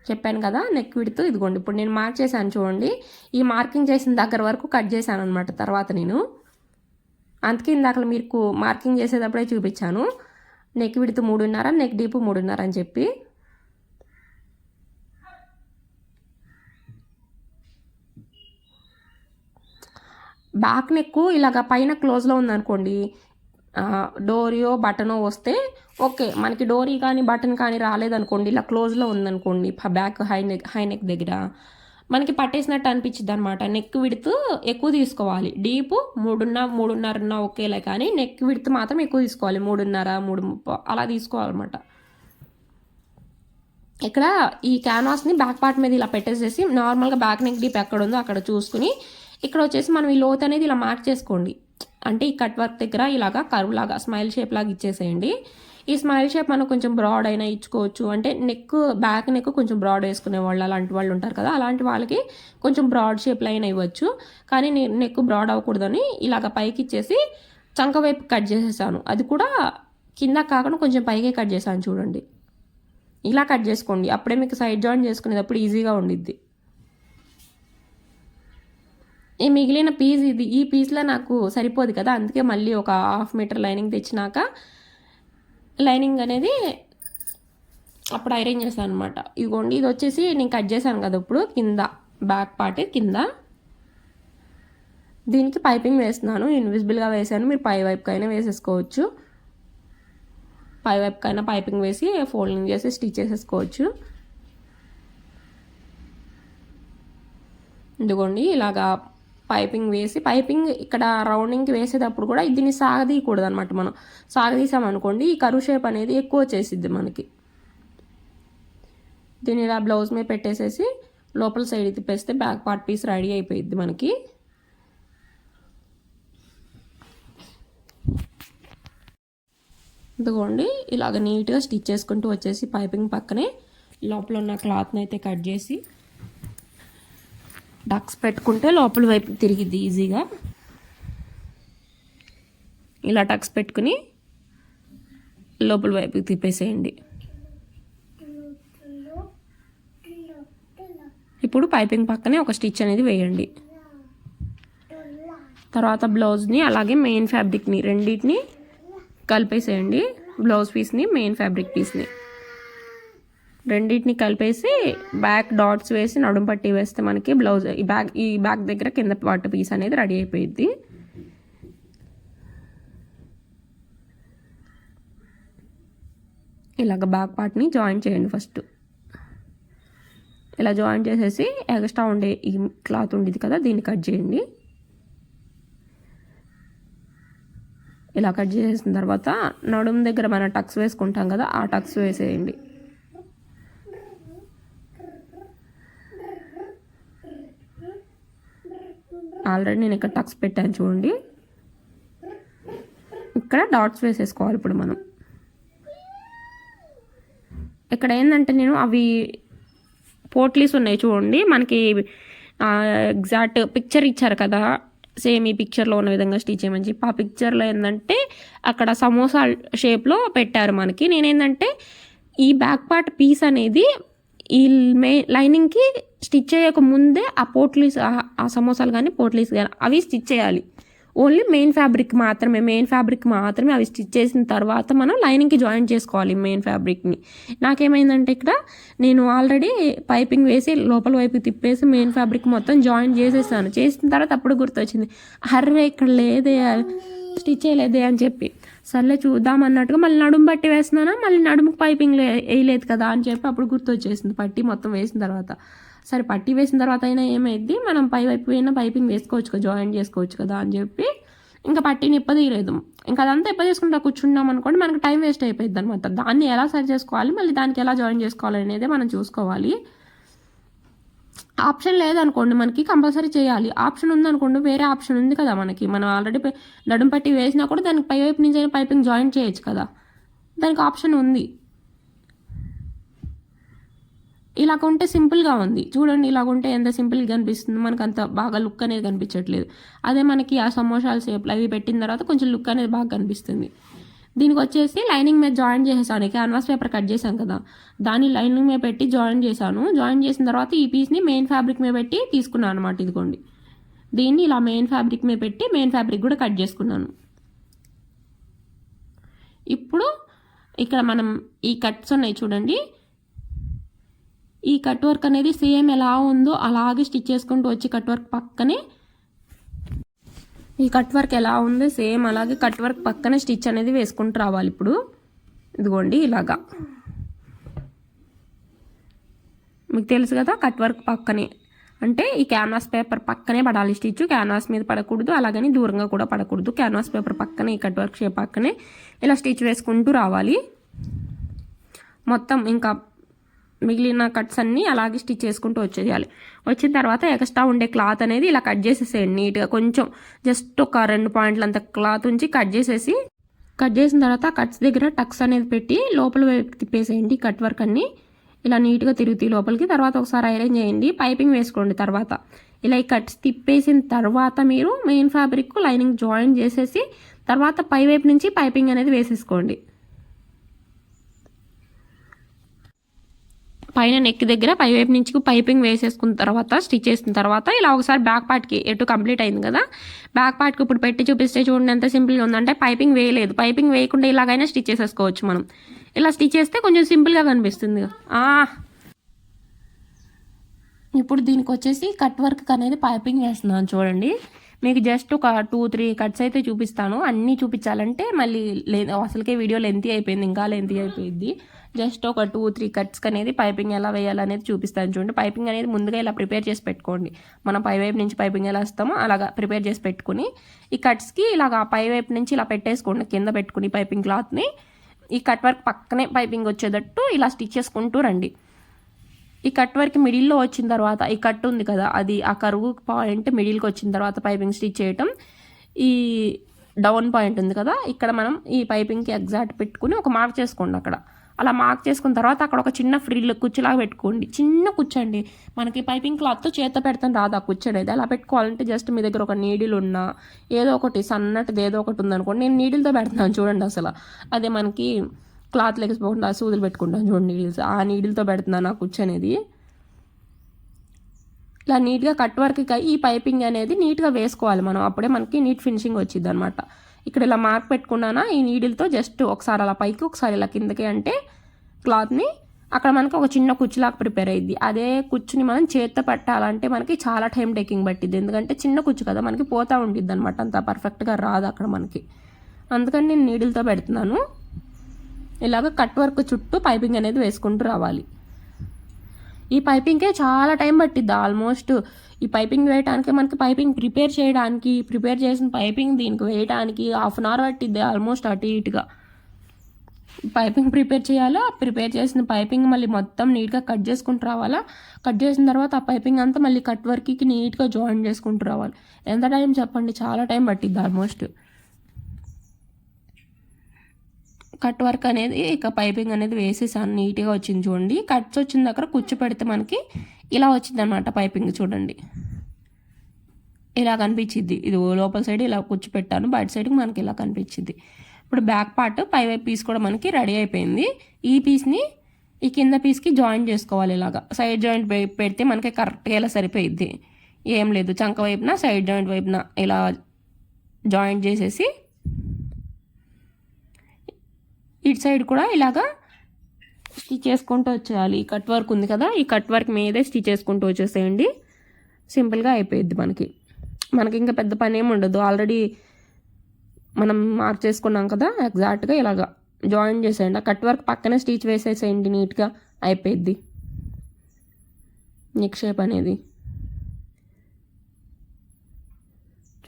చెప్పాను కదా నెక్ విడ్త్ ఇదిగోండి. ఇప్పుడు నేను మార్క్ చేశాను చూడండి, ఈ మార్కింగ్ చేసిన దగ్గర వరకు కట్ చేశాను అనమాట. తర్వాత నేను అందుకే ఇందాక మీకు మార్కింగ్ చేసేటప్పుడే చూపించాను నెక్ విడ్త్ 3.5, నెక్ డీప్ 3.5 అని చెప్పి. బ్యాక్ నెక్ ఇలాగ పైన క్లోజ్లో ఉందనుకోండి, డోరియో బటనో వస్తే ఓకే. మనకి డోరీ కానీ బటన్ కానీ రాలేదనుకోండి, ఇలా క్లోజ్లో ఉందనుకోండి బ్యాక్ హై నెక్ దగ్గర మనకి పట్టేసినట్టు అనిపించింది అనమాట. నెక్ విడ్త్ ఎక్కువ తీసుకోవాలి. డీప్ 3.5 ఓకేలే, కానీ నెక్ విడ్త్ మాత్రం ఎక్కువ తీసుకోవాలి. 3.5 3.30 అలా తీసుకోవాలన్నమాట. ఇక్కడ ఈ క్యాన్వాస్ని బ్యాక్ పార్ట్ మీద ఇలా పెట్టేసేసి నార్మల్గా బ్యాక్ నెక్ డీప్ ఎక్కడ ఉందో అక్కడ చూసుకుని ఇక్కడ వచ్చేసి మనం ఈ లోత్ అనేది ఇలా మార్క్ చేసుకోండి. అంటే ఈ కట్ వర్క్ దగ్గర ఇలాగా కర్వ్ లాగా స్మైల్ షేప్ లాగా ఇచ్చేసేయండి. ఈ స్మైల్ షేప్ మనం కొంచెం బ్రాడ్ అయినా ఇచ్చుకోవచ్చు. అంటే నెక్ బ్యాక్ నెక్ కొంచెం బ్రాడ్ వేసుకునే వాళ్ళు అలాంటి వాళ్ళు ఉంటారు కదా, అలాంటి వాళ్ళకి కొంచెం బ్రాడ్ షేప్లో అయినా ఇవ్వచ్చు. కానీ నేను నెక్ బ్రాడ్ అవ్వకూడదని ఇలాగ పైకి ఇచ్చేసి చంక వైపు కట్ చేసేసాను. అది కూడా కింద కాకుండా కొంచెం పైకే కట్ చేశాను చూడండి. ఇలా కట్ చేసుకోండి, అప్పుడే మీకు సైడ్ జాయిన్ చేసుకునేటప్పుడు ఈజీగా ఉండిద్ది. ఈ మిగిలిన పీస్ ఈ పీస్లో నాకు సరిపోదు కదా, అందుకే మళ్ళీ ఒక 1/2 మీటర్ లైనింగ్ తెచ్చినాక లైనింగ్ అనేది అప్పుడు ఐరన్ చేశాను అనమాట. ఇదిగోండి, ఇది వచ్చేసి నేను కట్ చేశాను కదా ఇప్పుడు కింద బ్యాక్ పార్ట్ కింద. దీనికి పైపింగ్ వేస్తున్నాను, ఇన్విజిబుల్గా వేసాను. మీరు పై వైపుకైనా వేసేసుకోవచ్చు, పై వైపుకైనా పైపింగ్ వేసి ఫోల్డింగ్ చేసి స్టిచ్ చేసేసుకోవచ్చు. ఇదిగోండి, ఇలాగా పైపింగ్ వేసి పైపింగ్ ఇక్కడ రౌండింగ్కి వేసేటప్పుడు కూడా దీన్ని సాగదీయకూడదు అనమాట. మనం సాగదీసామనుకోండి ఈ కరువు షేప్ అనేది ఎక్కువ వచ్చేసిద్ది మనకి. దీన్ని ఇలా బ్లౌజ్ మీద పెట్టేసేసి లోపల సైడ్ తిప్పేస్తే బ్యాక్ పార్ట్ పీస్ రెడీ అయిపోయిద్ది మనకి. ఇదిగోండి, ఇలాగ నీట్గా స్టిచ్ చేసుకుంటూ వచ్చేసి పైపింగ్ పక్కనే లోపల ఉన్న క్లాత్ని అయితే కట్ చేసి డక్స్ పెట్టుకుంటే లోపల వైపు తిరిగిద్ది ఈజీగా. ఇలా టక్స్ పెట్టుకుని లోపల వైపుకి తిప్పేసేయండి. ఇప్పుడు పైపింగ్ పక్కనే ఒక స్టిచ్ అనేది వేయండి. తర్వాత బ్లౌజ్ని అలాగే మెయిన్ ఫ్యాబ్రిక్ని రెండింటిని కలిపేసేయండి. బ్లౌజ్ పీస్ని మెయిన్ ఫ్యాబ్రిక్ పీస్ని రెండింటిని కలిపేసి బ్యాక్ డాట్స్ వేసి నడుము పట్టి వేస్తే మనకి బ్లౌజ్ ఈ బ్యాక్ దగ్గర కింద పార్ట్ పీస్ అనేది రెడీ అయిపోయింది. ఇలాగ బ్యాక్ పార్ట్ని జాయిన్ చేయండి. ఫస్ట్ ఇలా జాయిన్ చేసేసి ఎక్స్ట్రా ఉండే ఈ క్లాత్ ఉండేది కదా దీన్ని కట్ చేయండి. ఇలా కట్ చేసేసిన తర్వాత నడుము దగ్గర మనం టక్స్ వేసుకుంటాం కదా ఆ టక్స్ వేసేయండి. ఆల్రెడీ నేను ఇక్కడ టక్స్ పెట్టాను చూడండి. ఇక్కడ డాట్స్ వేసేసుకోవాలి. ఇప్పుడు మనం ఇక్కడ ఏంటంటే నేను అవి పోట్లీస్ ఉన్నాయి చూడండి, మనకి ఎగ్జాక్ట్ పిక్చర్ ఇచ్చారు కదా సేమ్ ఈ పిక్చర్లో ఉన్న విధంగా స్టిచ్ చేయమని చెప్పి. ఆ పిక్చర్లో ఏంటంటే అక్కడ సమోసా షేప్లో పెట్టారు మనకి. నేనేంటంటే ఈ బ్యాక్ పార్ట్ పీస్ అనేది ఈ లైనింగ్కి స్టిచ్ చేయక ముందే ఆ పోట్లీస్ ఆ సమోసాలు కానీ పోట్లీస్ కానీ అవి స్టిచ్ చేయాలి. ఓన్లీ మెయిన్ ఫ్యాబ్రిక్ మాత్రమే అవి స్టిచ్ చేసిన తర్వాత మనం లైనింగ్కి జాయిన్ చేసుకోవాలి మెయిన్ ఫ్యాబ్రిక్ని. నాకేమైందంటే ఇక్కడ నేను ఆల్రెడీ పైపింగ్ వేసి లోపల వైపు తిప్పేసి మెయిన్ ఫ్యాబ్రిక్ మొత్తం జాయిన్ చేసేసాను. చేసిన తర్వాత అప్పుడు గుర్తొచ్చింది, అర్రే ఇక్కడ లేదే స్టిచ్ చేయలేదే అని చెప్పి సర్లే చూద్దాం అన్నట్టుగా మళ్ళీ నడుము పట్టి వేస్తున్నానా, మళ్ళీ నడుముకు పైపింగ్ వేయలేదు కదా అని చెప్పి అప్పుడు గుర్తొచ్చేసింది. పట్టి మొత్తం వేసిన తర్వాత సరే పట్టి వేసిన తర్వాత అయినా ఏమైంది, మనం పై వైపు అయినా పైపింగ్ వేసుకోవచ్చు కదా, జాయిన్ చేసుకోవచ్చు కదా అని చెప్పి ఇంకా పట్టిని ఇప్పదీయలేదు. ఇంకా అదంతా ఇప్పదీసుకుంటా కూర్చున్నాం అనుకోండి మనకు టైం వేస్ట్ అయిపోయింది అనమాట. దాన్ని ఎలా సరి చేసుకోవాలి, మళ్ళీ దానికి ఎలా జాయిన్ చేసుకోవాలి అనేది మనం చూసుకోవాలి. ఆప్షన్ లేదనుకోండి మనకి కంపల్సరీ చేయాలి. ఆప్షన్ ఉందనుకోండి, వేరే ఆప్షన్ ఉంది కదా మనకి, మనం ఆల్రెడీ నడుము పట్టి వేసినా కూడా దానికి పై వైపు నుంచి అయినా పైపింగ్ జాయిన్ చేయొచ్చు కదా, దానికి ఆప్షన్ ఉంది. ఇలాగ ఉంటే సింపుల్గా ఉంది చూడండి. ఇలాగ ఉంటే ఎంత సింపుల్గా కనిపిస్తుంది, మనకు అంత బాగా లుక్ అనేది కనిపించట్లేదు. అదే మనకి ఆ సమోసాల షేప్లు అవి పెట్టిన తర్వాత కొంచెం లుక్ అనేది బాగా కనిపిస్తుంది. దీనికి వచ్చేసి లైనింగ్ మీద జాయిన్ చేసేసాను. క్యాన్వాస్ పేపర్ కట్ చేశాను కదా దాన్ని లైనింగ్ మీద పెట్టి జాయిన్ చేశాను. జాయిన్ చేసిన తర్వాత ఈ పీస్ని మెయిన్ ఫ్యాబ్రిక్ మీద పెట్టి తీసుకున్నాను అనమాట. ఇదిగోండి దీన్ని ఇలా మెయిన్ ఫ్యాబ్రిక్ మీద పెట్టి మెయిన్ ఫ్యాబ్రిక్ కూడా కట్ చేసుకున్నాను. ఇప్పుడు ఇక్కడ మనం ఈ కట్స్ ఉన్నాయి చూడండి, ఈ కట్ వర్క్ అనేది సేమ్ ఎలా ఉందో అలాగే స్టిచ్ చేసుకుంటూ వచ్చి కట్ వర్క్ పక్కనే ఈ కట్ వర్క్ ఎలా ఉందో సేమ్ అలాగే కట్ వర్క్ పక్కనే స్టిచ్ అనేది వేసుకుంటూ రావాలి. ఇప్పుడు ఇదిగోండి ఇలాగా మీకు తెలుసు కదా, కట్ వర్క్ పక్కనే అంటే ఈ క్యాన్వాస్ పేపర్ పక్కనే పడాలి స్టిచ్, క్యాన్వాస్ మీద పడకూడదు, అలాగని దూరంగా కూడా పడకూడదు. క్యాన్వాస్ పేపర్ పక్కనే ఈ కట్ వర్క్ షేప్ పక్కనే ఇలా స్టిచ్ వేసుకుంటూ రావాలి. మొత్తం ఇంకా మిగిలిన కట్స్ అన్నీ అలాగే స్టిచ్ చేసుకుంటూ వచ్చేయాలి. వచ్చిన తర్వాత ఎక్స్ట్రా ఉండే క్లాత్ అనేది ఇలా కట్ చేసేసేయండి నీట్గా. కొంచెం జస్ట్ ఒక 2 పాయింట్ల అంత క్లాత్ ఉంచి కట్ చేసిన తర్వాత కట్స్ దగ్గర టక్స్ అనేది పెట్టి లోపల వైపు తిప్పేసేయండి. కట్ వర్క్ అన్ని ఇలా నీట్గా తిరుగుతాయి లోపలికి. తర్వాత ఒకసారి ఐరన్ చేయండి, పైపింగ్ వేసుకోండి. తర్వాత ఇలా ఈ కట్స్ తిప్పేసిన తర్వాత మీరు మెయిన్ ఫ్యాబ్రిక్ లైనింగ్ జాయిన్ చేసేసి తర్వాత పై వైపు నుంచి పైపింగ్ అనేది వేసేసుకోండి. పైన నెక్ దగ్గర పై వైపు నుంచి పైపింగ్ వేసేసుకున్న తర్వాత స్టిచ్ చేసిన తర్వాత ఇలా ఒకసారి బ్యాక్ పార్ట్కి ఎటు కంప్లీట్ అయింది కదా, బ్యాక్ పార్ట్కి ఇప్పుడు పెట్టి చూపిస్తే చూడండి ఎంత సింపుల్గా ఉందంటే పైపింగ్ వేయలేదు. పైపింగ్ వేయకుండా ఇలాగైనా స్టిచ్ చేసేసుకోవచ్చు మనం. ఇలా స్టిచ్ చేస్తే కొంచెం సింపుల్గా కనిపిస్తుంది. ఇప్పుడు దీనికి వచ్చేసి కట్ వర్క్ అనేది పైపింగ్ వేస్తున్నాను చూడండి. మీకు జస్ట్ ఒక 2-3 కట్స్ అయితే చూపిస్తాను. అన్నీ చూపించాలంటే మళ్ళీ అసలుకే వీడియో లెంతీ అయిపోయింది, ఇంకా లెంతీ అయిపోయింది. జస్ట్ ఒక 2-3 కట్స్కి అనేది పైపింగ్ ఎలా వేయాలనేది చూపిస్తాను చూడండి. పైపింగ్ అనేది ముందుగా ఇలా ప్రిపేర్ చేసి పెట్టుకోండి. మనం పై వైపు నుంచి పైపింగ్ ఎలా వేస్తామో అలాగా ప్రిపేర్ చేసి పెట్టుకుని ఈ కట్స్కి ఇలాగా పై వైపు నుంచి ఇలా పెట్టేసుకోండి. కింద పెట్టుకుని పైపింగ్ క్లాత్ని ఈ కట్ వర్క్ పక్కనే పైపింగ్ వచ్చేటట్టు ఇలా స్టిచ్ చేసుకుంటూ రండి. ఈ కట్ వర్క్ మిడిల్లో వచ్చిన తర్వాత ఈ కట్ ఉంది కదా, అది ఆ కరువు పాయింట్ మిడిల్కి వచ్చిన తర్వాత పైపింగ్ స్టిచ్ చేయటం. ఈ డౌన్ పాయింట్ ఉంది కదా, ఇక్కడ మనం ఈ పైపింగ్కి ఎగ్జాక్ట్ పెట్టుకుని ఒక మార్క్ చేసుకోండి. అక్కడ అలా మార్క్ చేసుకున్న తర్వాత అక్కడ ఒక చిన్న ఫ్రిల్ కుచ్చులాగా పెట్టుకోండి. చిన్న కుచ్చు అండి, మనకి పైపింగ్ క్లాత్తో చేత్తో పెడతాను రాదు ఆ కుచ్చు అనేది. అలా పెట్టుకోవాలంటే జస్ట్ మీ దగ్గర ఒక నీడిల్ ఉన్నా ఏదో ఒకటి సన్నటిది ఏదో ఒకటి ఉందనుకోండి. నేను నీడిల్తో పెడుతున్నాను చూడండి. అసలు అదే మనకి క్లాత్ లేకపోకుండా సూదులు పెట్టుకుంటాను చూడండి నీడిల్స్, ఆ నీడిల్తో పెడుతున్నాను ఆ కుచ్చు అనేది. ఇలా నీట్గా కట్ వర్క్కి ఈ పైపింగ్ అనేది నీట్గా వేసుకోవాలి మనం, అప్పుడే మనకి నీట్ ఫినిషింగ్ వచ్చింది అనమాట. ఇక్కడ ఇలా మార్క్ పెట్టుకున్నానా ఈ నీడిల్తో జస్ట్ ఒకసారి అలా పైకి ఒకసారి ఇలా కిందకి అంటే క్లాత్ని అక్కడ మనకి ఒక చిన్న కుచ్చులాగా ప్రిపేర్ అయ్యింది. అదే కుచ్చుని మనం చేత్తో పెట్టాలంటే మనకి చాలా టైం టేకింగ్ పట్టిద్ది, ఎందుకంటే చిన్న కుచ్చు కదా మనకి పోతా ఉండిద్ది అనమాట, అంత పర్ఫెక్ట్గా రాదు అక్కడ మనకి. అందుకని నేను నీడిల్తో పెడుతున్నాను. ఇలాగ కట్ వర్క్ చుట్టూ పైపింగ్ అనేది వేసుకుంటూ రావాలి. ఈ పైపింగ్కే చాలా టైం పట్టిద్ది. ఆల్మోస్ట్ ఈ పైపింగ్ వేయడానికి మనకి పైపింగ్ ప్రిపేర్ చేసిన పైపింగ్ దీనికి వేయడానికి 1/2 అవర్ పట్టిద్ది ఆల్మోస్ట్ అటు ఇటుగా. పైపింగ్ ప్రిపేర్ చేయాలా, ప్రిపేర్ చేసిన పైపింగ్ మళ్ళీ మొత్తం నీట్గా కట్ చేసుకుంటూ రావాలా. కట్ చేసిన తర్వాత ఆ పైపింగ్ అంతా మళ్ళీ కట్ వర్క్కి నీట్గా జాయిన్ చేసుకుంటూ రావాలి. ఎంత టైం చెప్పండి, చాలా టైం పట్టిద్ది ఆల్మోస్ట్. కట్ వర్క్ అనేది ఇక పైపింగ్ అనేది వేసేసాను, నీట్గా వచ్చింది చూడండి. కట్స్ వచ్చిన దగ్గర కుచ్చు పెడితే మనకి ఇలా వచ్చింది అనమాట పైపింగ్ చూడండి. ఇలా కనిపించింది, ఇది లోపల సైడ్ ఇలా కుచ్చు పెట్టాను, బయట సైడ్కి మనకి ఇలా కనిపించింది. ఇప్పుడు బ్యాక్ పార్ట్ పై వైపు పీస్ కూడా మనకి రెడీ అయిపోయింది. ఈ పీస్ని ఈ కింద పీస్కి జాయిన్ చేసుకోవాలి. ఇలాగా సైడ్ జాయింట్ పెడితే మనకి కరెక్ట్గా ఇలా సరిపోయిద్ది. ఏం లేదు, చంక వైపున సైడ్ జాయింట్ వైపున ఇలా జాయింట్ చేసేసి ఇటు సైడ్ కూడా ఇలాగా స్టిచ్ చేసుకుంటూ వచ్చేయాలి. ఈ కట్ వర్క్ ఉంది కదా, ఈ కట్ వర్క్ మీదే స్టిచ్ చేసుకుంటూ వచ్చేసేయండి. సింపుల్గా అయిపోయింది మనకి ఇంకా పెద్ద పని ఏమి ఉండదు. ఆల్రెడీ మనం మార్క్ చేసుకున్నాం కదా, ఎగ్జాక్ట్గా ఇలాగా జాయిన్ చేసేయండి. ఆ కట్ వర్క్ పక్కనే స్టిచ్ వేసేసేయండి, నీట్గా అయిపోయింది నెక్ షేప్ అనేది.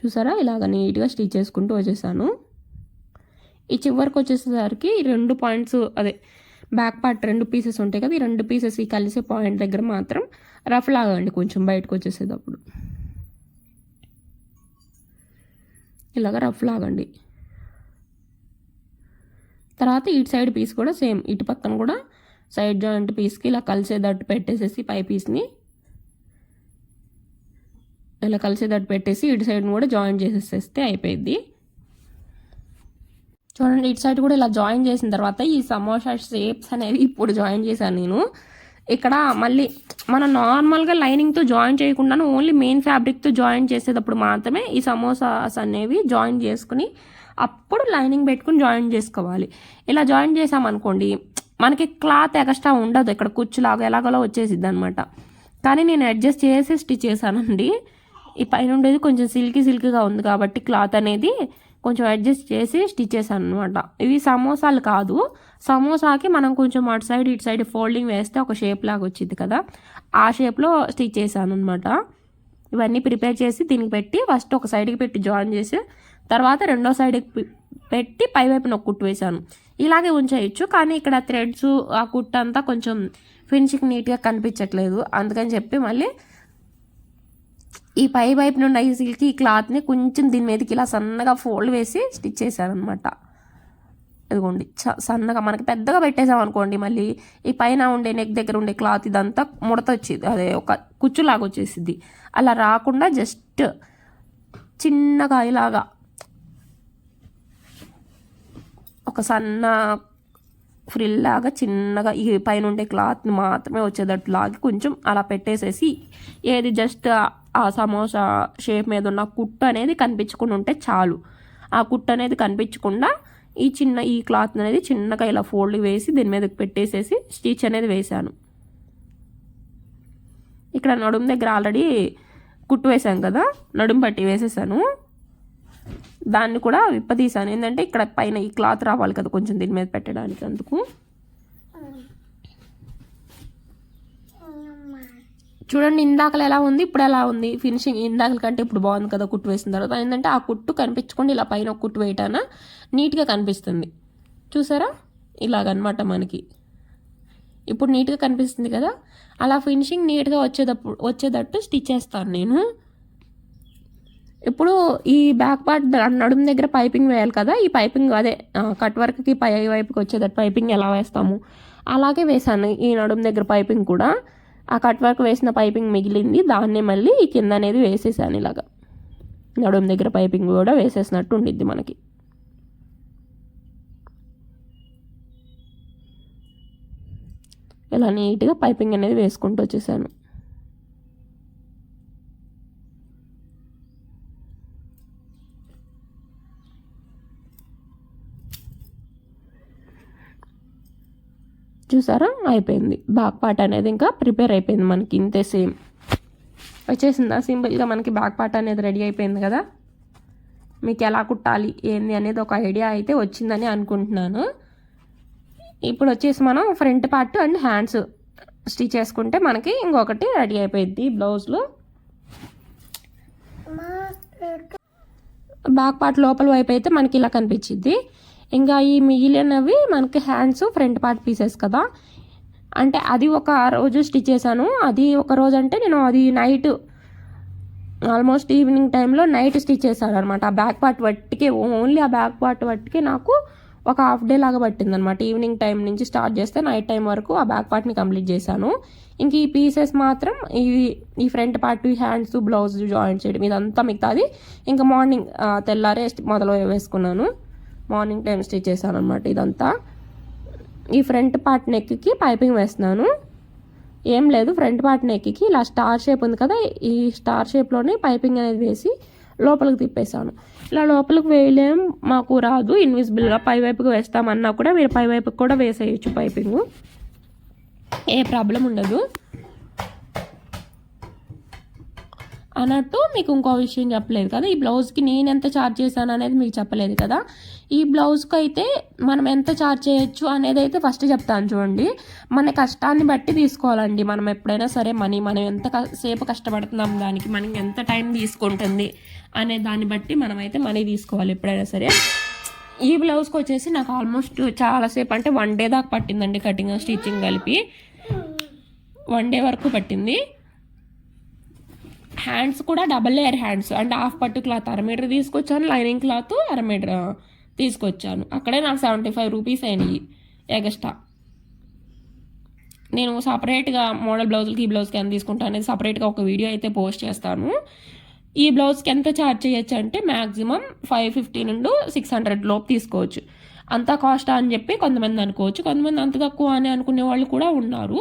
చూసారా, ఇలాగ నీట్గా స్టిచ్ చేసుకుంటూ వచ్చేసాను. ఈ చివరికి వచ్చేసరికి 2 పాయింట్స్ అదే బ్యాక్ పార్ట్ 2 పీసెస్ ఉంటాయి కదా, ఈ 2 పీసెస్ ఈ కలిసే పాయింట్ దగ్గర మాత్రం రఫ్ లాగండి కొంచెం బయటకు వచ్చేసేటప్పుడు. ఇలాగ రఫ్ లాగండి. తర్వాత ఇటు సైడ్ పీస్ కూడా సేమ్, ఇటు పక్కన కూడా సైడ్ జాయింట్ పీస్కి ఇలా కలిసేటట్టు పెట్టేసేసి పై పీస్ని ఇలా కలిసేటట్టు పెట్టేసి ఇటు సైడ్ని కూడా జాయిన్ చేసేసేస్తే అయిపోయింది. చూడండి, ఇటు సైడ్ కూడా ఇలా జాయిన్ చేసిన తర్వాత ఈ సమోసా షేప్స్ అనేవి ఇప్పుడు జాయిన్ చేశాను నేను. ఇక్కడ మళ్ళీ మనం నార్మల్గా లైనింగ్తో జాయిన్ చేయకుండా ఓన్లీ మెయిన్ ఫ్యాబ్రిక్తో జాయిన్ చేసేటప్పుడు మాత్రమే ఈ సమోసాస్ అనేవి జాయిన్ చేసుకుని అప్పుడు లైనింగ్ పెట్టుకుని జాయిన్ చేసుకోవాలి. ఇలా జాయిన్ చేసామనుకోండి మనకి క్లాత్ ఎక్స్ట్రా ఉండదు, ఇక్కడ కుచ్చులాగా ఎలాగోలా వచ్చేసిద్ది అనమాట. కానీ నేను అడ్జస్ట్ చేసి స్టిచ్ చేశానండి. ఈ పైన ఉండేది కొంచెం సిల్కీగా ఉంది కాబట్టి క్లాత్ అనేది కొంచెం అడ్జస్ట్ చేసి స్టిచ్ చేశాను అనమాట. ఇవి సమోసాలు కాదు, సమోసాకి మనం కొంచెం అటు సైడ్ ఇటు సైడ్ ఫోల్డింగ్ వేస్తే ఒక షేప్ లాగా వచ్చింది కదా, ఆ షేప్లో స్టిచ్ చేశాను అనమాట. ఇవన్నీ ప్రిపేర్ చేసి దీనికి పెట్టి ఫస్ట్ ఒక సైడ్కి పెట్టి జాయిన్ చేసి తర్వాత రెండో సైడ్కి పెట్టి పై వైపున ఒక కుట్టు వేసాను. ఇలాగే ఉంచేయచ్చు, కానీ ఇక్కడ థ్రెడ్స్ ఆ కుట్టు అంతా కొంచెం ఫినిషింగ్ నీట్గా కనిపించట్లేదు. అందుకని చెప్పి మళ్ళీ ఈ పై వైపు నుండి ఈ సిల్కీ క్లాత్ని కొంచెం దీని మీదకి ఇలా సన్నగా ఫోల్డ్ వేసి స్టిచ్ చేశాను అనమాట. ఇదిగోండి, సన్నగా మనకి పెద్దగా పెట్టేసాం అనుకోండి మళ్ళీ ఈ పైన ఉండే నెక్ దగ్గర ఉండే క్లాత్ ఇదంతా ముడత వచ్చేది, అదే ఒక కుచ్చులాగా వచ్చేసిద్ది. అలా రాకుండా జస్ట్ చిన్నగా ఇలాగా ఒక సన్న ఫ్రిల్ లాగా చిన్నగా ఈ పైన ఉండే క్లాత్ని మాత్రమే వచ్చేటట్టు లాగి కొంచెం అలా పెట్టేసేసి ఏది జస్ట్ ఆ సమోసా షేప్ మీద ఉన్న కుట్టు అనేది కనిపించకుండా ఉంటే చాలు. ఆ కుట్టు అనేది కనిపించకుండా ఈ క్లాత్ అనేది చిన్నగా ఇలా ఫోల్డ్ వేసి దీని మీద పెట్టేసేసి స్టిచ్ అనేది వేసాను. ఇక్కడ నడుము దగ్గర ఆల్రెడీ కుట్టు వేసాను కదా, నడుము పట్టి వేసేసాను. దాన్ని కూడా విప్పదీసాను, ఏంటంటే ఇక్కడ పైన ఈ క్లాత్ రావాలి కదా కొంచెం దీని మీద పెట్టడానికి, అందుకు. చూడండి, ఇందాకలు ఎలా ఉంది ఇప్పుడు ఎలా ఉంది ఫినిషింగ్, ఇందాకల కంటే ఇప్పుడు బాగుంది కదా కుట్టు వేసిన తర్వాత. ఏంటంటే ఆ కుట్టు కనిపించకుండా ఇలా పైన ఒక కుట్టు వేయటాన నీట్గా కనిపిస్తుంది. చూసారా, ఇలాగనమాట మనకి ఇప్పుడు నీట్గా కనిపిస్తుంది కదా. అలా ఫినిషింగ్ నీట్గా వచ్చేటట్టు స్టిచ్ చేస్తాను నేను. ఇప్పుడు ఈ బ్యాక్ పార్ట్ నడుము దగ్గర పైపింగ్ వేయాలి కదా, ఈ పైపింగ్ అదే కట్ వర్క్కి పై వైపుకి వచ్చేటట్టు పైపింగ్ ఎలా వేస్తాము అలాగే వేసాను ఈ నడుము దగ్గర పైపింగ్ కూడా. ఆ కట్ వర్క్ వేసిన పైపింగ్ మిగిలింది, దాన్నే మళ్ళీ ఈ కింద అనేది వేసేసాను. ఇలాగా నడుము దగ్గర పైపింగ్ కూడా వేసేసినట్టు ఉండిద్ది మనకి. ఇలా నీట్గా పైపింగ్ అనేది వేసుకుంటూ వచ్చేసాను. చూసారా, అయిపోయింది. బ్యాక్ పార్ట్ అనేది ఇంకా ప్రిపేర్ అయిపోయింది మనకి. ఇంతే, సేమ్ వచ్చేసిందా. సింపుల్గా మనకి బ్యాక్ పార్ట్ అనేది రెడీ అయిపోయింది కదా. మీకు ఎలా కుట్టాలి ఏంది అనేది ఒక ఐడియా అయితే వచ్చిందని అనుకుంటున్నాను. ఇప్పుడు వచ్చేసి మనం front part and hands stitch చేసుకుంటే మనకి ఇంకొకటి రెడీ అయిపోయింది బ్లౌజ్లో. బ్యాక్ పార్ట్ లోపల వైపు అయితే మనకి ఇలా కనిపించింది. ఇంకా ఈ మిగిలినవి మనకి హ్యాండ్స్ ఫ్రంట్ పార్ట్ పీసెస్ కదా, అంటే అది ఒక రోజు స్టిచ్ చేశాను. అది ఒక రోజు అంటే నేను అది నైట్ ఆల్మోస్ట్ ఈవినింగ్ టైంలో నైట్ స్టిచ్ చేశాను అనమాట. ఆ బ్యాక్ పార్ట్ వట్టికే, ఓన్లీ ఆ బ్యాక్ పార్ట్ వట్టికే నాకు ఒక హాఫ్ డే లాగా పట్టింది అనమాట. ఈవినింగ్ టైం నుంచి స్టార్ట్ చేస్తే నైట్ టైం వరకు ఆ బ్యాక్ పార్ట్ని కంప్లీట్ చేశాను. ఇంక ఈ పీసెస్ మాత్రం ఈ front part, hands, blouse joint చేయడం ఇదంతా మిగతాది ఇంకా మార్నింగ్ తెల్లారే మొదలు వేసుకున్నాను. మార్నింగ్ టైం స్టిచ్ చేశాను అనమాట ఇదంతా. ఈ ఫ్రంట్ పార్ట్ నెక్కి పైపింగ్ వేస్తున్నాను. ఏం లేదు, ఫ్రంట్ పార్ట్ నెక్కి ఇలా స్టార్ షేప్ ఉంది కదా, ఈ స్టార్ షేప్లోనే పైపింగ్ అనేది వేసి లోపలికి తిప్పేశాను. ఇలా లోపలికి వేయలేం, మాకు రాదు, ఇన్విజిబుల్గా పై వైపుకి వేస్తామన్నా కూడా మీరు పై వైపుకి కూడా వేసేయచ్చు పైపింగ్, ఏ ప్రాబ్లం ఉండదు. అన్నట్టు మీకు ఇంకో విషయం చెప్పలేదు కదా, ఈ బ్లౌజ్కి నేను ఎంత ఛార్జ్ చేశాను అనేది మీకు చెప్పలేదు కదా. ఈ బ్లౌజ్కి అయితే మనం ఎంత ఛార్జ్ చేయొచ్చు అనేది అయితే ఫస్ట్ చెప్తాను చూడండి. మన కష్టాన్ని బట్టి తీసుకోవాలండి. మనం ఎప్పుడైనా సరే మనం ఎంత సేపు కష్టపడుతున్నాం, దానికి మనకి ఎంత టైం తీసుకుంటుంది అనే దాన్ని బట్టి మనమైతే మనీ తీసుకోవాలి ఎప్పుడైనా సరే. ఈ బ్లౌజ్కి వచ్చేసి నాకు ఆల్మోస్ట్ చాలాసేపు అంటే 1 డే దాకా పట్టిందండి, కటింగ్ స్టిచ్చింగ్ కలిపి 1 డే వరకు పట్టింది. హ్యాండ్స్ కూడా డబల్ లేయర్ హ్యాండ్స్, అంటే హాఫ్ పట్టు క్లాత్ 1/2 మీటర్ తీసుకొచ్చాను, లైనింగ్ క్లాత్ 1/2 మీటర్ తీసుకొచ్చాను. అక్కడే నాకు 75 రూపీస్ అయినాయి ఎగస్ట్రా. నేను సపరేట్గా మోడల్ బ్లౌజులకి ఈ బ్లౌజ్కి ఎంత తీసుకుంటాను అనేది సపరేట్గా ఒక వీడియో అయితే పోస్ట్ చేస్తాను. ఈ బ్లౌజ్కి ఎంత ఛార్జ్ చేయొచ్చు అంటే మ్యాక్సిమం 550 నుండి 600 లోపు తీసుకోవచ్చు. అంత కాస్ట్ అని చెప్పి కొంతమంది అనుకోవచ్చు, కొంతమంది అంత తక్కువ అని అనుకునే వాళ్ళు కూడా ఉన్నారు.